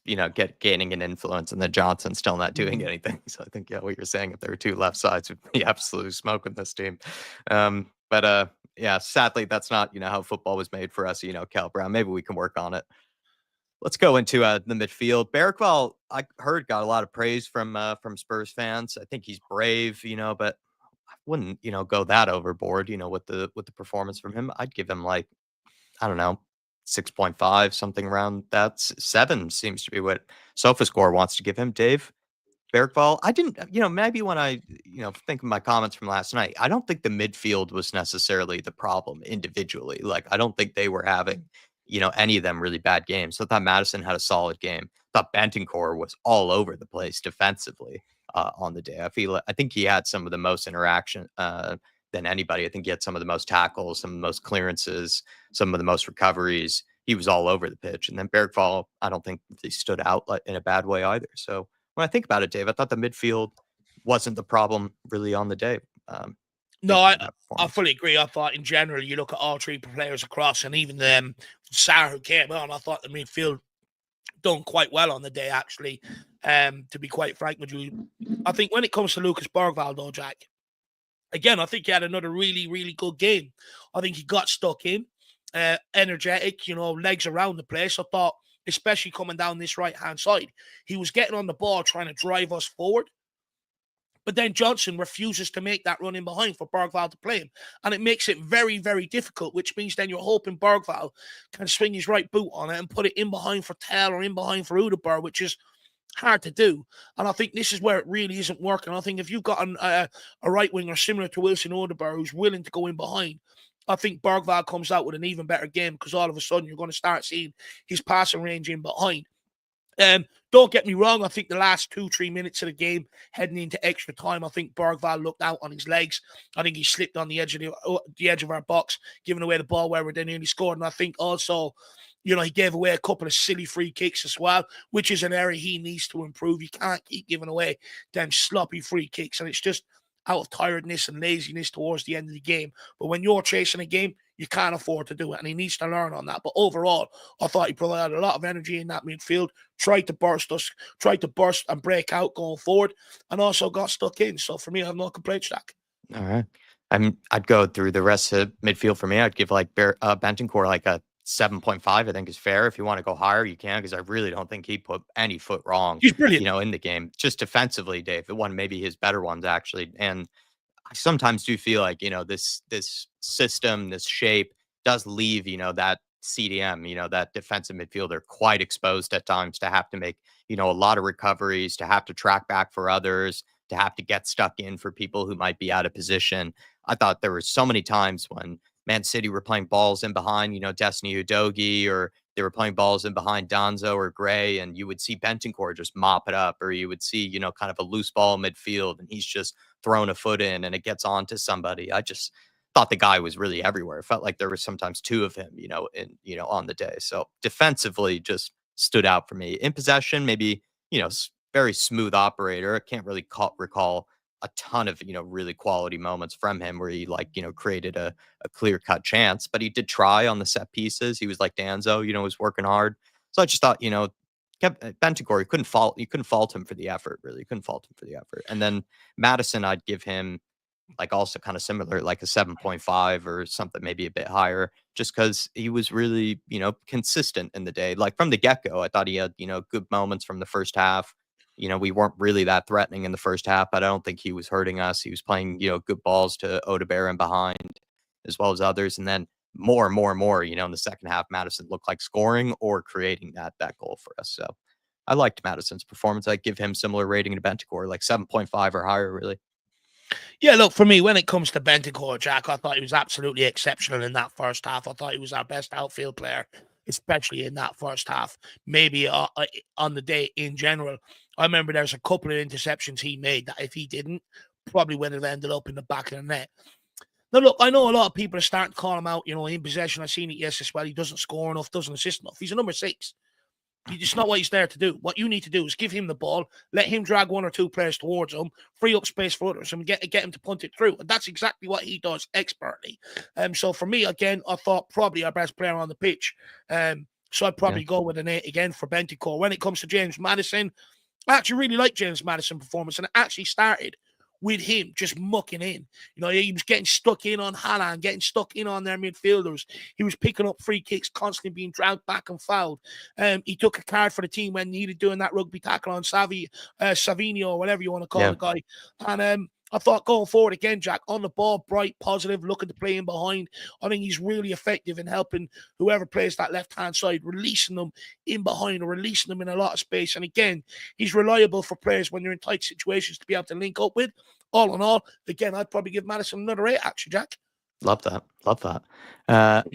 gaining an influence, and then Johnson still not doing anything. So I think what you're saying, if there were two left sides, would be absolutely smoking this team. But sadly that's not how football was made for us. Cal Brown. Maybe we can work on it. Let's go into the midfield. Bergwall, I heard, got a lot of praise from Spurs fans. I think he's brave, but I wouldn't go that overboard. With the performance from him, I'd give him like, I don't know, 6.5, something around that. 7 seems to be what SofaScore wants to give him. Dave, Bergvall, I didn't, maybe when I, think of my comments from last night, I don't think the midfield was necessarily the problem individually. Like, I don't think they were having, any of them really bad games. So I thought Madison had a solid game. I thought Bentancur was all over the place defensively on the day. I think he had some of the most interaction than anybody. I think he had some of the most tackles, some of the most clearances, some of the most recoveries. He was all over the pitch. And then Bergvall, I don't think he stood out in a bad way either. So when I think about it, Dave, I thought the midfield wasn't the problem really on the day. No, I fully agree. I thought in general, you look at all three players across, and even Sarr who came on, I thought the midfield done quite well on the day, actually. To be quite frank with you, I think when it comes to Lucas Bergvall, though, Jack, again, I think he had another really, really good game. I think he got stuck in, energetic, legs around the place. I thought, especially coming down this right-hand side, he was getting on the ball, trying to drive us forward. But then Johnson refuses to make that run in behind for Bergvall to play him. And it makes it very, very difficult, which means then you're hoping Bergvall can swing his right boot on it and put it in behind for Tell or in behind for Odegaard, which is hard to do. And I think this is where it really isn't working. I think if you've got a right winger similar to Wilson Odegaard who's willing to go in behind, I think Bergvall comes out with an even better game, because all of a sudden you're going to start seeing his passing range in behind. Don't get me wrong. I think the last 2-3 minutes of the game, heading into extra time, I think Bergvall looked out on his legs. I think he slipped on the edge of our box, giving away the ball where they nearly scored. And I think also, he gave away a couple of silly free kicks as well, which is an area he needs to improve. You can't keep giving away them sloppy free kicks, and it's just out of tiredness and laziness towards the end of the game. But when you're chasing a game, you can't afford to do it, and he needs to learn on that. But overall, I thought he provided a lot of energy in that midfield, tried to burst and break out going forward, and also got stuck in. So for me, I have no complaints, Jack. All right. I'd go through the rest of midfield for me. I'd give Bentancur like a 7.5. I think is fair. If you want to go higher, you can, because I really don't think he put any foot wrong. He's brilliant, in the game. Just defensively, Dave, it won maybe his better ones actually. And I sometimes do feel like this system, this shape does leave that CDM, that defensive midfielder, quite exposed at times to have to make a lot of recoveries, to have to track back for others, to have to get stuck in for people who might be out of position. I thought there were so many times when Man City were playing balls in behind, Destiny Udogie, or they were playing balls in behind Donzo or Gray, and you would see Bentancur just mop it up, or you would see, kind of a loose ball midfield, and he's just throwing a foot in and it gets on to somebody. I just thought the guy was really everywhere. It felt like there was sometimes two of him, on the day. So defensively just stood out for me. In possession, maybe, very smooth operator. I can't really recall a ton of, really quality moments from him where he created a clear cut chance, but he did try on the set pieces. He was like Danzo, was working hard. So I just thought, Bentancur, you couldn't fault him for the effort, really. You couldn't fault him for the effort. And then Madison, I'd give him like also kind of similar, like a 7.5 or something, maybe a bit higher, just because he was really, consistent in the day. Like from the get-go, I thought he had, good moments from the first half. We weren't really that threatening in the first half, but I don't think he was hurting us. He was playing, good balls to Odegaard and behind, as well as others. And then more, in the second half, Madison looked like scoring or creating that goal for us. So I liked Madison's performance. I'd give him similar rating to Bentancur, like 7.5 or higher, really. Yeah, look, for me, when it comes to Bentancur, Jack, I thought he was absolutely exceptional in that first half. I thought he was our best outfield player, especially in that first half, maybe on the day in general. I remember there's a couple of interceptions he made that if he didn't, probably would have ended up in the back of the net. Now, look, I know a lot of people are starting to call him out, in possession. I've seen it, yes, as well. He doesn't score enough, doesn't assist enough. He's a number 6. It's not what he's there to do. What you need to do is give him the ball, let him drag one or two players towards him, free up space for others, and get him to punt it through. And that's exactly what he does expertly. So for me, again, I thought probably our best player on the pitch. So I'd probably go with an 8 again for Bentancur. When it comes to James Maddison, I actually really liked James Maddison's performance, and it actually started with him just mucking in. He was getting stuck in on Haaland, getting stuck in on their midfielders. He was picking up free kicks, constantly being dragged back and fouled. He took a card for the team when needed, doing that rugby tackle on Savino, or whatever you want to call the guy. And I thought going forward again, Jack, on the ball, bright, positive, looking to play in behind. I think he's really effective in helping whoever plays that left-hand side, releasing them in behind or releasing them in a lot of space. And again, he's reliable for players when they're in tight situations to be able to link up with. All in all, again, I'd probably give Maddison another 8, actually, Jack. Love that. Love that.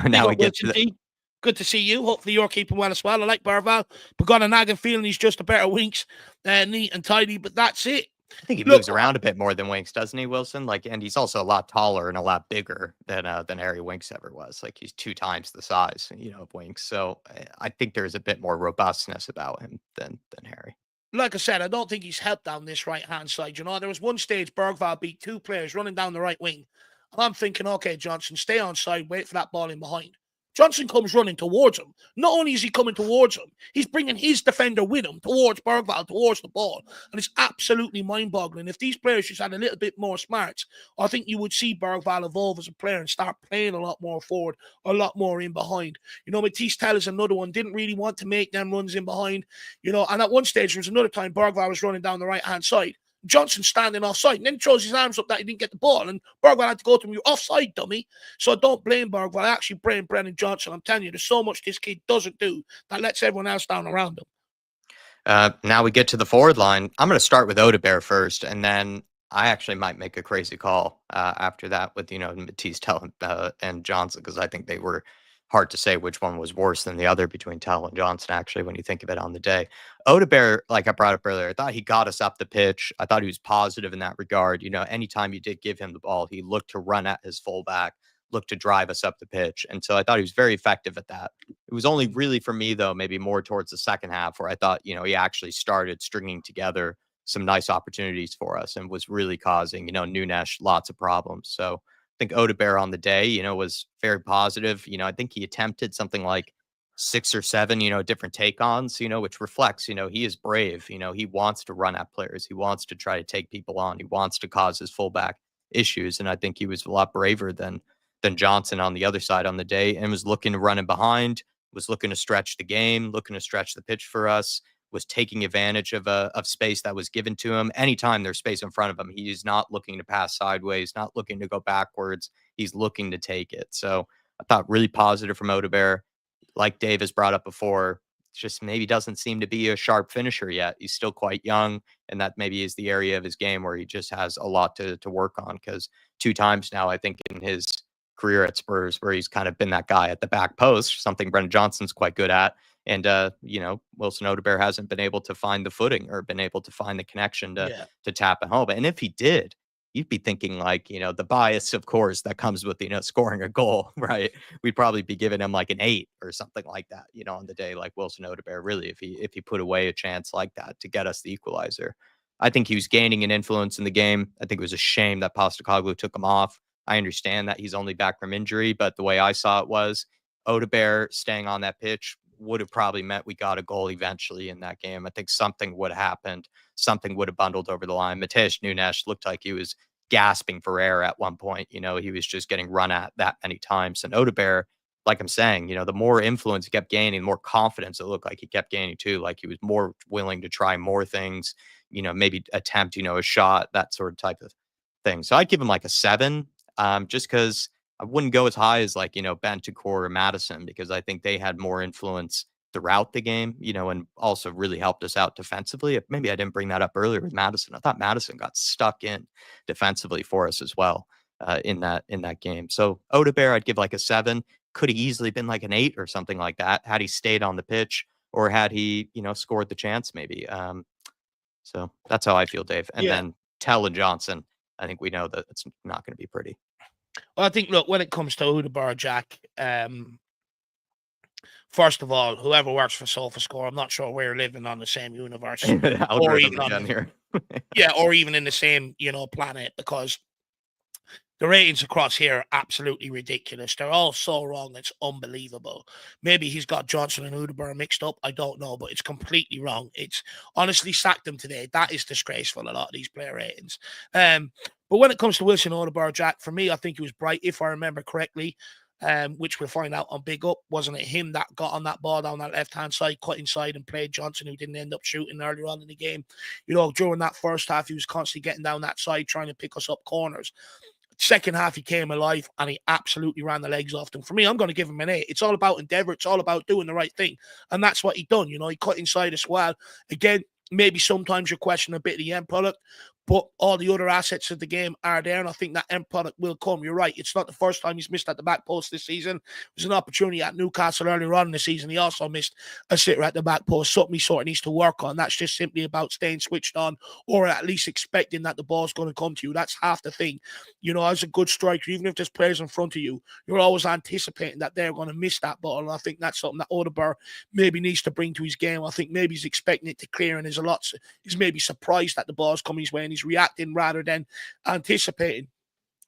Now we get to the... Good to see you. Hopefully you're keeping well as well. I like Barval, but got a nagging feeling he's just a better Winks, neat and tidy, but that's it. I think he moves around a bit more than Winks, doesn't he, Wilson? And he's also a lot taller and a lot bigger than Harry Winks ever was. He's 2 times the size, of Winks. So I think there's a bit more robustness about him than Harry. Like I said, I don't think he's helped down this right-hand side. There was one stage Bergvall beat 2 players running down the right wing. And I'm thinking, okay, Johnson, stay on side, wait for that ball in behind. Johnson comes running towards him. Not only is he coming towards him, he's bringing his defender with him towards Bergvall, towards the ball. And it's absolutely mind-boggling. If these players just had a little bit more smarts, I think you would see Bergvall evolve as a player and start playing a lot more forward, a lot more in behind. Matisse Tell is another one, didn't really want to make them runs in behind. And at one stage, there was another time Bergvall was running down the right-hand side. Johnson standing offside, and then he throws his arms up that he didn't get the ball, and Bergvall had to go to him, "You're offside, dummy." So don't blame Bergvall. I actually blame Brennan Johnson. I'm telling you, there's so much this kid doesn't do that lets everyone else down around him. Now we get to the forward line. I'm going to start with Odegaard first, and then I actually might make a crazy call after that with Matisse Tell and Johnson, because I think they were hard to say which one was worse than the other between Tell and Johnson, actually, when you think of it on the day. Odegaard, like I brought up earlier, I thought he got us up the pitch. I thought he was positive in that regard. Anytime you did give him the ball, he looked to run at his fullback, looked to drive us up the pitch. And so I thought he was very effective at that. It was only really for me, though, maybe more towards the second half where I thought, he actually started stringing together some nice opportunities for us and was really causing, Nunes lots of problems. So I think Odegaard on the day, was very positive. I think he attempted something like 6 or 7, different take-ons, which reflects, he is brave. He wants to run at players. He wants to try to take people on. He wants to cause his fullback issues. And I think he was a lot braver than Johnson on the other side on the day, and was looking to run in behind, was looking to stretch the game, looking to stretch the pitch for us, was taking advantage of space that was given to him. Anytime there's space in front of him, he's not looking to pass sideways, not looking to go backwards. He's looking to take it. So I thought really positive from Odegaard. Like Dave has brought up before, just maybe doesn't seem to be a sharp finisher yet. He's still quite young, and that maybe is the area of his game where he just has a lot to work on, because 2 times now, I think, in his career at Spurs, where he's kind of been that guy at the back post, something Brennan Johnson's quite good at. And, Wilson Odegaard hasn't been able to find the footing or been able to find the connection to tap it home. And if he did, you'd be thinking the bias, of course, that comes with, scoring a goal, right? We'd probably be giving him like an 8 or something like that, on the day, like Wilson Odegaard, really, if he put away a chance like that to get us the equalizer. I think he was gaining an influence in the game. I think it was a shame that Postecoglou took him off. I understand that he's only back from injury, but the way I saw it was Odegaard staying on that pitch would have probably meant we got a goal eventually in that game. I think something would have happened. Something would have bundled over the line. Matheus Nunes looked like he was gasping for air at one point. He was just getting run at that many times. And Odegaard, like I'm saying, the more influence he kept gaining, the more confidence it looked like he kept gaining too. Like he was more willing to try more things, maybe attempt, a shot, that sort of type of thing. So I'd give him like a 7, just because I wouldn't go as high as Bentancur or Maddison, because I think they had more influence throughout the game, and also really helped us out defensively. Maybe I didn't bring that up earlier with Maddison. I thought Maddison got stuck in defensively for us as well in that game. So Odegaard, I'd give like a 7. Could have easily been like an 8 or something like that had he stayed on the pitch, or had he, scored the chance maybe. So that's how I feel, Dave. And then Tell and Johnson, I think we know that it's not going to be pretty. Well, I think, look, when it comes to Odegaard, Jack, First of all, whoever works for SofaScore, I'm not sure we're living on the same universe, or Algorithm even again here. or even in the same, planet, because the ratings across here are absolutely ridiculous. They're all so wrong. It's unbelievable. Maybe he's got Johnson and Udeberg mixed up. I don't know, but it's completely wrong. It's honestly, sacked them today. That is disgraceful, a lot of these player ratings. But when it comes to Wilson Udeberg, Jack, for me, I think he was bright, if I remember correctly. Which we'll find out on Big Up. Wasn't it him that got on that ball down that left-hand side, cut inside and played Johnson, who didn't end up shooting earlier on in the game? During that first half, he was constantly getting down that side, trying to pick us up corners. Second half, he came alive and he absolutely ran the legs off them. For me, I'm going to give him an 8. It's all about endeavour. It's all about doing the right thing. And that's what he done. He cut inside as well. Again, maybe sometimes you're questioning a bit of the end product, but all the other assets of the game are there, and I think that end product will come. You're right. It's not the first time he's missed at the back post this season. It was an opportunity at Newcastle earlier on in the season. He also missed a sitter at the back post, something he sort of needs to work on. That's just simply about staying switched on, or at least expecting that the ball's going to come to you. That's half the thing. As a good striker, even if there's players in front of you, you're always anticipating that they're going to miss that ball, and I think that's something that Udeberg maybe needs to bring to his game. I think maybe he's expecting it to clear, and he's maybe surprised that the ball's coming his way, and he's reacting rather than anticipating.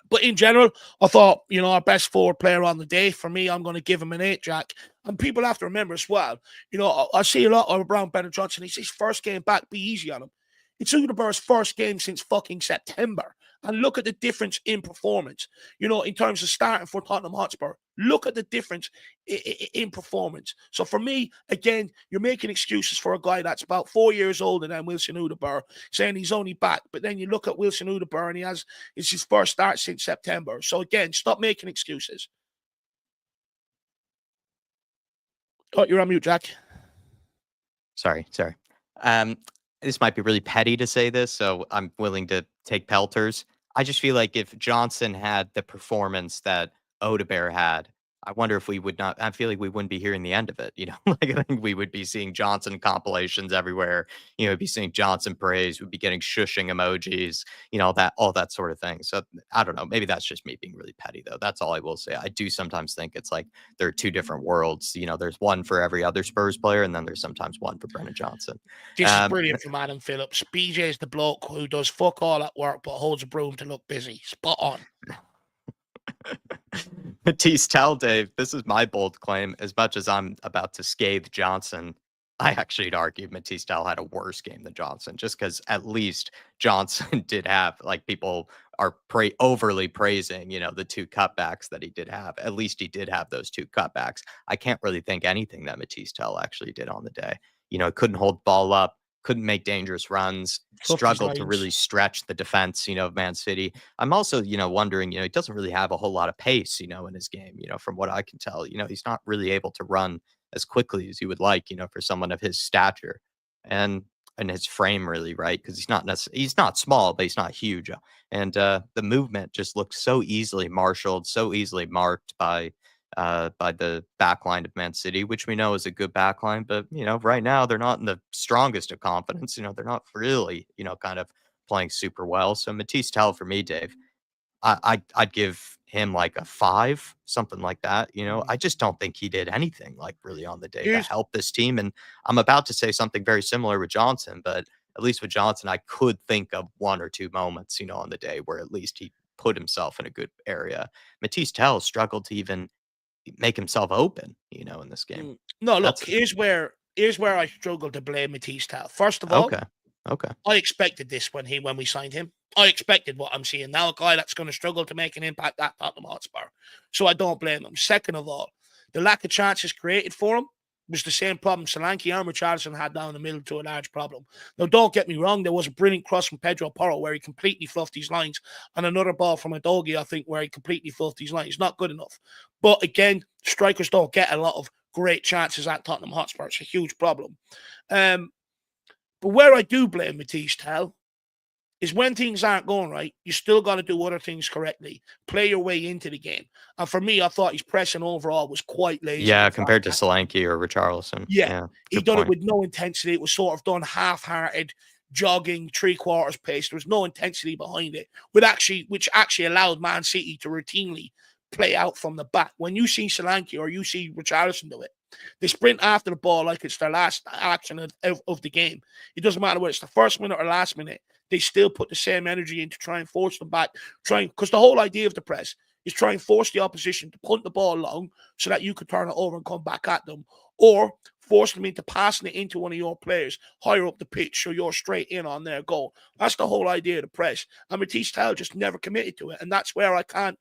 But in general, I thought, our best forward player on the day. For me, I'm going to give him an 8, Jack. And people have to remember as well, I see a lot of around Brennan Johnson. He's his first game back. Be easy on him. It's Udeberg's first game since fucking September. And look at the difference in performance, in terms of starting for Tottenham Hotspur. Look at the difference in performance. So for me, again, you're making excuses for a guy that's about 4 years older than Wilson Udeberg, saying he's only back. But then you look at Wilson Udeberg and it's his first start since September. So again, stop making excuses. Oh, you're on mute, Jack. Sorry. This might be really petty to say this, so I'm willing to take pelters. I just feel like if Johnson had the performance that Odebear had, I wonder if we would not. I feel like we wouldn't be hearing the end of it. Like I think we would be seeing Johnson compilations everywhere. Be seeing Johnson praise. We'd be getting shushing emojis. All that sort of thing. So I don't know. Maybe that's just me being really petty, though. That's all I will say. I do sometimes think it's like there are two different worlds. There's one for every other Spurs player, and then there's sometimes one for Brennan Johnson. This is brilliant from Adam Phillips. BJ is the bloke who does fuck all at work but holds a broom to look busy. Spot on. Matisse Tell, Dave, this is my bold claim. As much as I'm about to scathe Johnson, I actually argue Matisse Tell had a worse game than Johnson, just because at least Johnson did have, like, people are overly praising, the 2 cutbacks that he did have. At least he did have those 2 cutbacks. I can't really think anything that Matisse Tell actually did on the day. Couldn't hold ball up, couldn't make dangerous runs, struggled to really stretch the defense, of Man City. I'm also, wondering, he doesn't really have a whole lot of pace, in his game, from what I can tell. He's not really able to run as quickly as you would like, for someone of his stature and his frame, really, right? Because he's not small, but he's not huge. And the movement just looks so easily marshaled, so easily marked by the backline of Man City, which we know is a good backline. But, right now they're not in the strongest of confidence. They're not really, kind of playing super well. So Matisse Tell for me, Dave, I'd give him like a 5, something like that. I just don't think he did anything like really on the day to help this team. And I'm about to say something very similar with Johnson, but at least with Johnson, I could think of 1 or 2 moments, on the day where at least he put himself in a good area. Matisse Tell struggled to even make himself open, in this game. No, look, here's where I struggle to blame Matisse Tell. First of all, okay. I expected this when we signed him. I expected what I'm seeing now, a guy that's going to struggle to make an impact at Tottenham Hotspur. So I don't blame him. Second of all, the lack of chances created for him was the same problem Solanke and Richarlison had down the middle, to a large problem. Now, don't get me wrong, there was a brilliant cross from Pedro Porro where he completely fluffed his lines, and another ball from Udogie, I think, where he completely fluffed his lines. Not good enough. But again, strikers don't get a lot of great chances at Tottenham Hotspur. It's a huge problem. But where I do blame Matisse Tell is when things aren't going right, you still got to do other things correctly. Play your way into the game. And for me, I thought his pressing overall was quite lazy. Yeah, compared to Solanke or Richarlison. Yeah, he done it with no intensity. It was sort of done half-hearted, jogging, 3/4 pace. There was no intensity behind it, which actually allowed Man City to routinely play out from the back. When you see Solanke or you see Richarlison do it, they sprint after the ball like it's their last action of the game. It doesn't matter whether it's the first minute or last minute. They still put the same energy in to try and force them back. Because the whole idea of the press is try and force the opposition to punt the ball long so that you could turn it over and come back at them, or force them into passing it into one of your players higher up the pitch so you're straight in on their goal. That's the whole idea of the press. And Matisse Tell just never committed to it. And that's where I can't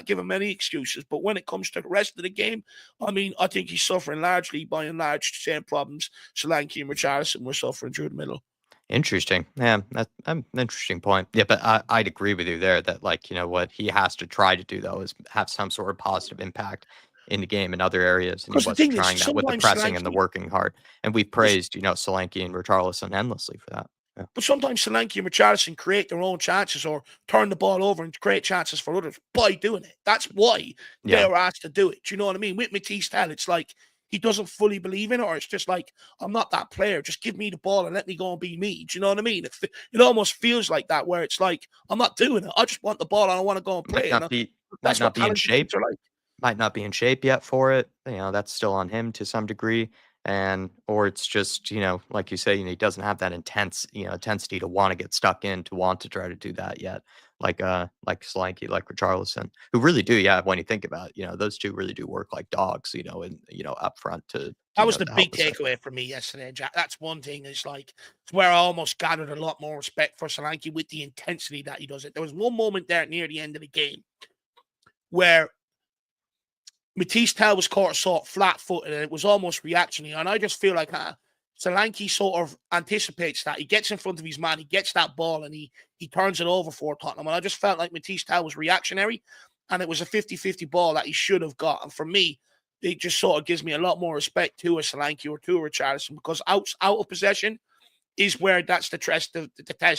give him any excuses. But when it comes to the rest of the game, I mean, I think he's suffering largely, by and large, the same problems Solanke and Richarlison were suffering through the middle. Interesting. Yeah, that's an interesting point. Yeah, but I'd agree with you there that, like, what he has to try to do, though, is have some sort of positive impact in the game in other areas, and he Because the wasn't thing is, trying that with the sometimes pressing and the Solanke, working hard. And we've praised, Solanke and Richarlison endlessly for that. Yeah. but sometimes Solanke and Richarlison create their own chances or turn the ball over and create chances for others by doing it. That's why they Yeah. are asked to do it. Do you know what I mean? With Matisse Tell, it's like he doesn't fully believe in it, or it's just like, I'm not that player. Just give me the ball and let me go and be me. Do you know what I mean? It almost feels like that, where it's like, I'm not doing it. I just want the ball and I want to go and play. Might not be might That's not what be in talented shape. kids are like. Might not be in shape yet for it. That's still on him to some degree. Or it's just, like you say, he doesn't have that intensity to want to get stuck in, to want to try to do that yet. Like Solanke, like Richarlison, who really do, yeah, when you think about it, those two really do work like dogs, and up front to That was the to big help us out. takeaway for me yesterday, Jack. That's one thing. It's where I almost gathered a lot more respect for Solanke with the intensity that he does it. There was one moment there near the end of the game where Matisse Tell was caught sort of flat-footed, and it was almost reactionary. And I just feel like Solanke sort of anticipates that. He gets in front of his man, he gets that ball, and he turns it over for Tottenham. And I just felt like Matisse Tell was reactionary, and it was a 50-50 ball that he should have got. And for me, it just sort of gives me a lot more respect to a Solanke or to a Richarlison, because out of possession is where that's the test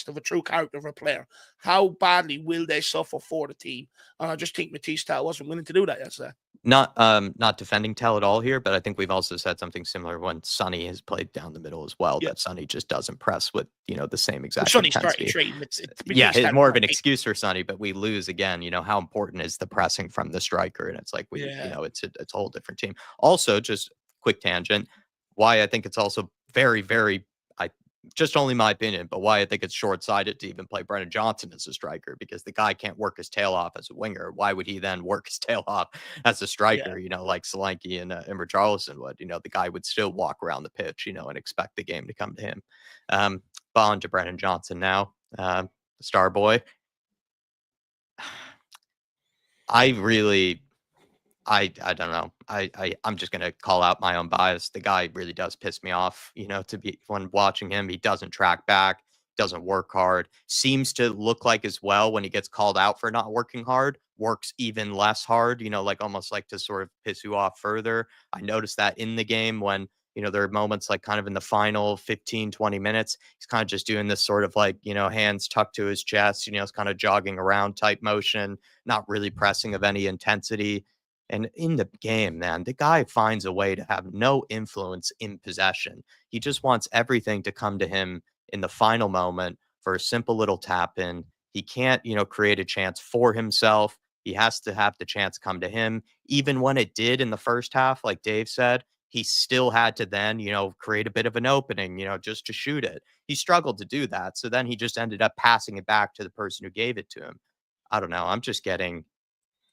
of a true character of a player. How badly will they suffer for the team? And I just think Matisse Tell wasn't willing to do that yesterday. Not defending Tell at all here, but I think we've also said something similar when Sonny has played down the middle as well. Yeah. That Sonny just doesn't press with the same exact Sonny's intensity. 33. Yeah, it's more of an excuse for Sonny, but we lose again. How important is the pressing from the striker? And it's like it's a whole different team. Also, just quick tangent, why I think it's also very, very, just only my opinion, but why I think it's short-sighted to even play Brennan Johnson as a striker, because the guy can't work his tail off as a winger. Why would he then work his tail off as a striker, like Solanke and Richarlison would? The guy would still walk around the pitch, and expect the game to come to him. On to Brennan Johnson now, the star boy. I don't know. I'm just gonna call out my own bias. The guy really does piss me off. When watching him, he doesn't track back, doesn't work hard. Seems to look like as well when he gets called out for not working hard, works even less hard. Like almost like to sort of piss you off further. I noticed that in the game when there are moments like kind of in the final 15, 20 minutes, he's kind of just doing this sort of like, hands tucked to his chest, it's kind of jogging around type motion, not really pressing of any intensity. And in the game, man, the guy finds a way to have no influence in possession. He just wants everything to come to him in the final moment for a simple little tap in. He can't, create a chance for himself. He has to have the chance come to him. Even when it did in the first half, like Dave said, he still had to then, create a bit of an opening, just to shoot it. He struggled to do that. So then he just ended up passing it back to the person who gave it to him. I don't know. I'm just getting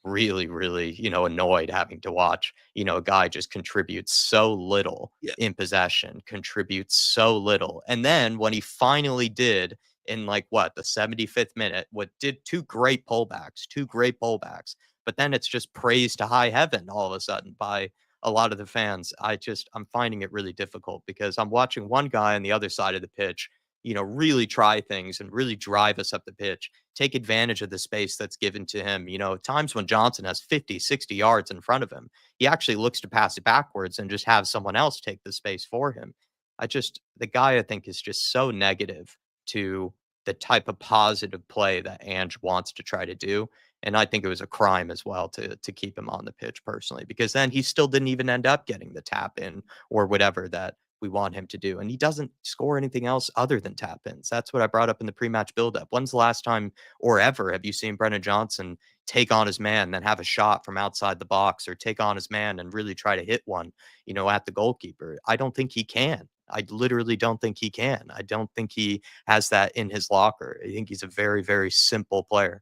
really, really, annoyed having to watch, a guy just contributes so little in possession, contributes so little. And then when he finally did in the 75th minute, did two great pullbacks, but then it's just praised to high heaven all of a sudden by a lot of the fans. I'm finding it really difficult because I'm watching one guy on the other side of the pitch, really try things and really drive us up the pitch, take advantage of the space that's given to him. Times when Johnson has 50, 60 yards in front of him, he actually looks to pass it backwards and just have someone else take the space for him. The guy I think is just so negative to the type of positive play that Ange wants to try to do. And I think it was a crime as well to keep him on the pitch personally, because then he still didn't even end up getting the tap in or whatever that we want him to do. And he doesn't score anything else other than tap ins. That's what I brought up in the pre-match buildup. When's the last time or ever have you seen Brennan Johnson, take on his man, then have a shot from outside the box, or take on his man and really try to hit one, at the goalkeeper. I don't think he can. I literally don't think he can. I don't think he has that in his locker. I think he's a very, very simple player.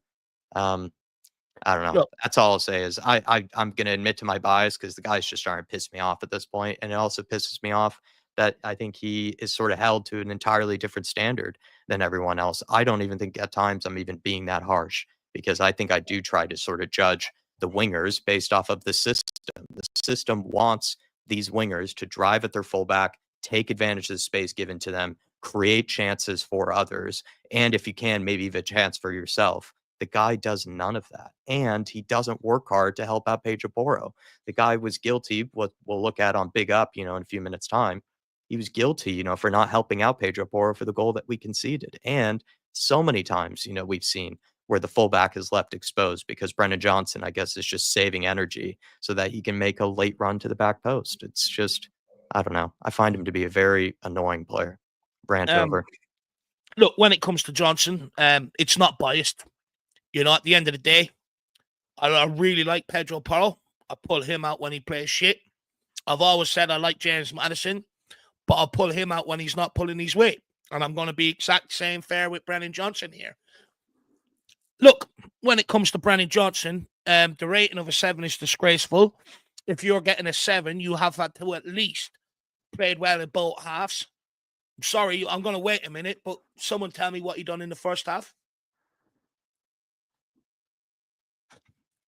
Um, I don't know. Look, That's all I'll say is I'm gonna admit to my bias because the guy's just starting to piss me off at this point, and it also pisses me off that I think he is sort of held to an entirely different standard than everyone else. I don't even think at times I'm even being that harsh because I think I do try to sort of judge the wingers based off of the system. The system wants these wingers to drive at their fullback, take advantage of the space given to them, create chances for others, and if you can, maybe even a chance for yourself. The guy does none of that, and he doesn't work hard to help out Pedro Porro. The guy was guilty, what we'll look at on Big Up, in a few minutes' time. He was guilty, for not helping out Pedro Porro for the goal that we conceded. And so many times, we've seen where the fullback is left exposed because Brennan Johnson, I guess, is just saving energy so that he can make a late run to the back post. It's just, I don't know. I find him to be a very annoying player. Rant over. Look, when it comes to Johnson, it's not biased. At the end of the day, I really like Pedro Porro. I pull him out when he plays shit. I've always said I like James Maddison, but I'll pull him out when he's not pulling his weight. And I'm going to be exact same fair with Brennan Johnson here. Look, when it comes to Brennan Johnson, the rating of a 7 is disgraceful. If you're getting a 7, you have had to at least played well in both halves. I'm sorry, I'm going to wait a minute, but someone tell me what he done in the first half.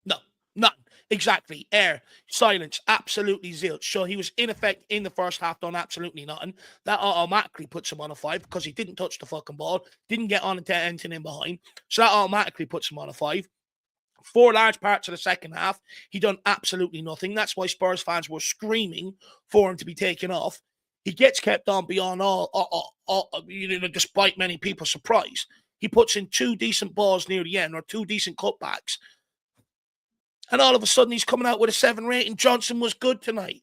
No, none. Exactly. Air, silence, absolutely zilch. So he was in effect in the first half, done absolutely nothing. That automatically puts him on a 5 because he didn't touch the fucking ball, didn't get on into anything in behind. So that automatically puts him on a 5. For large parts of the second half, he done absolutely nothing. That's why Spurs fans were screaming for him to be taken off. He gets kept on beyond despite many people's surprise. He puts in 2 decent balls near the end or 2 decent cutbacks. And all of a sudden, he's coming out with a 7 rating. Johnson was good tonight.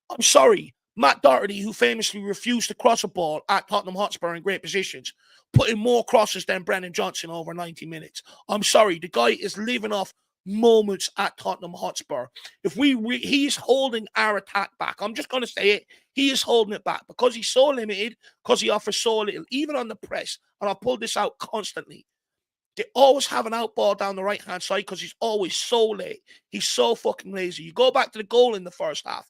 I'm sorry. Matt Doherty, who famously refused to cross a ball at Tottenham Hotspur in great positions, put in more crosses than Brennan Johnson over 90 minutes. I'm sorry. The guy is living off moments at Tottenham Hotspur. If he's holding our attack back. I'm just going to say it. He is holding it back because he's so limited, because he offers so little, even on the press. And I'll pull this out constantly. They always have an out ball down the right-hand side because he's always so late. He's so fucking lazy. You go back to the goal in the first half.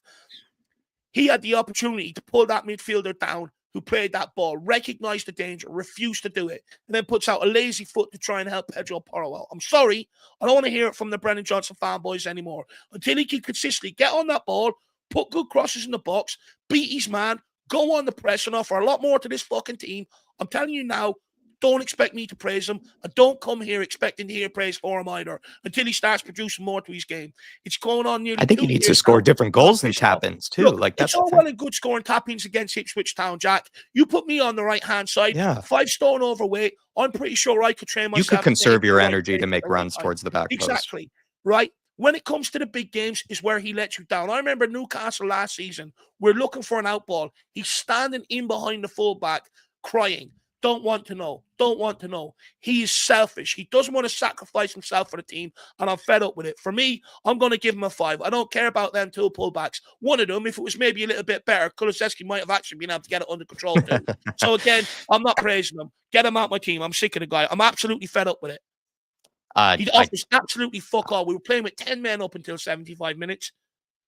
He had the opportunity to pull that midfielder down who played that ball, recognized the danger, refused to do it, and then puts out a lazy foot to try and help Pedro Porro out. I'm sorry. I don't want to hear it from the Brennan Johnson fanboys anymore. Until he can consistently get on that ball, put good crosses in the box, beat his man, go on the press and offer a lot more to this fucking team. I'm telling you now, don't expect me to praise him, and don't come here expecting to hear praise for him either until he starts producing more to his game. It's going on nearly. I think he needs to score different goals than tap-ins too. Look, that's all well and good scoring tap-ins against Ipswich Town, Jack. You put me on the right-hand side, 5 stone overweight. I'm pretty sure I could train myself. You could conserve your energy to make runs towards the back post. Exactly, right? When it comes to the big games is where he lets you down. I remember Newcastle last season. We're looking for an out ball. He's standing in behind the fullback, crying. Don't want to know. Don't want to know. He is selfish. He doesn't want to sacrifice himself for the team, and I'm fed up with it. For me, I'm going to give him a 5. I don't care about them 2 pullbacks. One of them, if it was maybe a little bit better, Kulusevski might have actually been able to get it under control too. So again, I'm not praising him. Get him out my team. I'm sick of the guy. I'm absolutely fed up with it. He offers absolutely fuck all. We were playing with 10 men up until 75 minutes.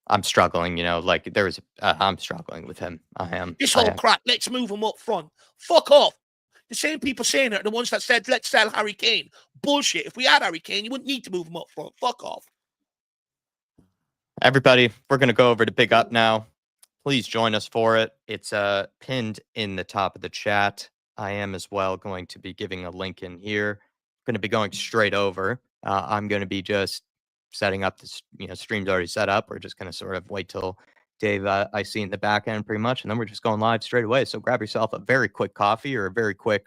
I'm struggling, I'm struggling with him. I am. This whole crap, let's move him up front. Fuck off. The same people saying it are the ones that said, let's sell Harry Kane. Bullshit. If we had Harry Kane, you wouldn't need to move him up front. Fuck off. Everybody, we're going to go over to Big Up now. Please join us for it. It's pinned in the top of the chat. I am as well going to be giving a link in here. Going to be going straight over. I'm going to be just setting up this, stream's already set up. We're just going to sort of wait till Dave, I see in the back end pretty much, and then we're just going live straight away. So grab yourself a very quick coffee or a very quick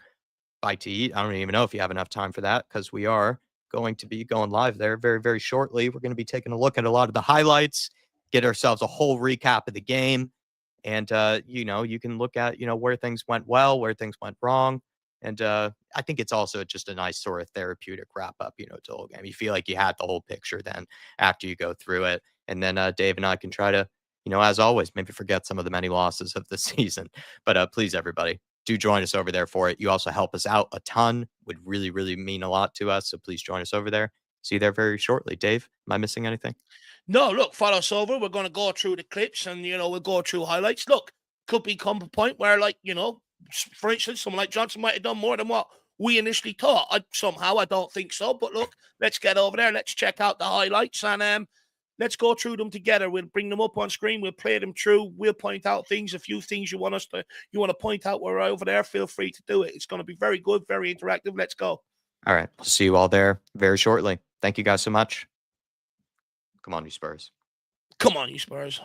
bite to eat. I don't even know if you have enough time for that because we are going to be going live there very, very shortly. We're going to be taking a look at a lot of the highlights, get ourselves a whole recap of the game. And, you can look at, where things went well, where things went wrong. And I think it's also just a nice sort of therapeutic wrap up, to the whole game. You feel like you had the whole picture then after you go through it. And then Dave and I can try to, as always, maybe forget some of the many losses of the season. But please, everybody, do join us over there for it. You also help us out a ton, would really, really mean a lot to us. So please join us over there. See you there very shortly. Dave, am I missing anything? No, look, follow us over. We're going to go through the clips and, we'll go through highlights. Look, could become a point where, like, for instance, someone like Johnson might have done more than what we initially thought. I don't think so. But look, let's get over there. Let's check out the highlights and let's go through them together. We'll bring them up on screen. We'll play them through. We'll point out things, a few things you want to point out. We're over there. Feel free to do it. It's going to be very good, very interactive. Let's go. All right. We'll see you all there very shortly. Thank you guys so much. Come on, you Spurs. Come on, you Spurs.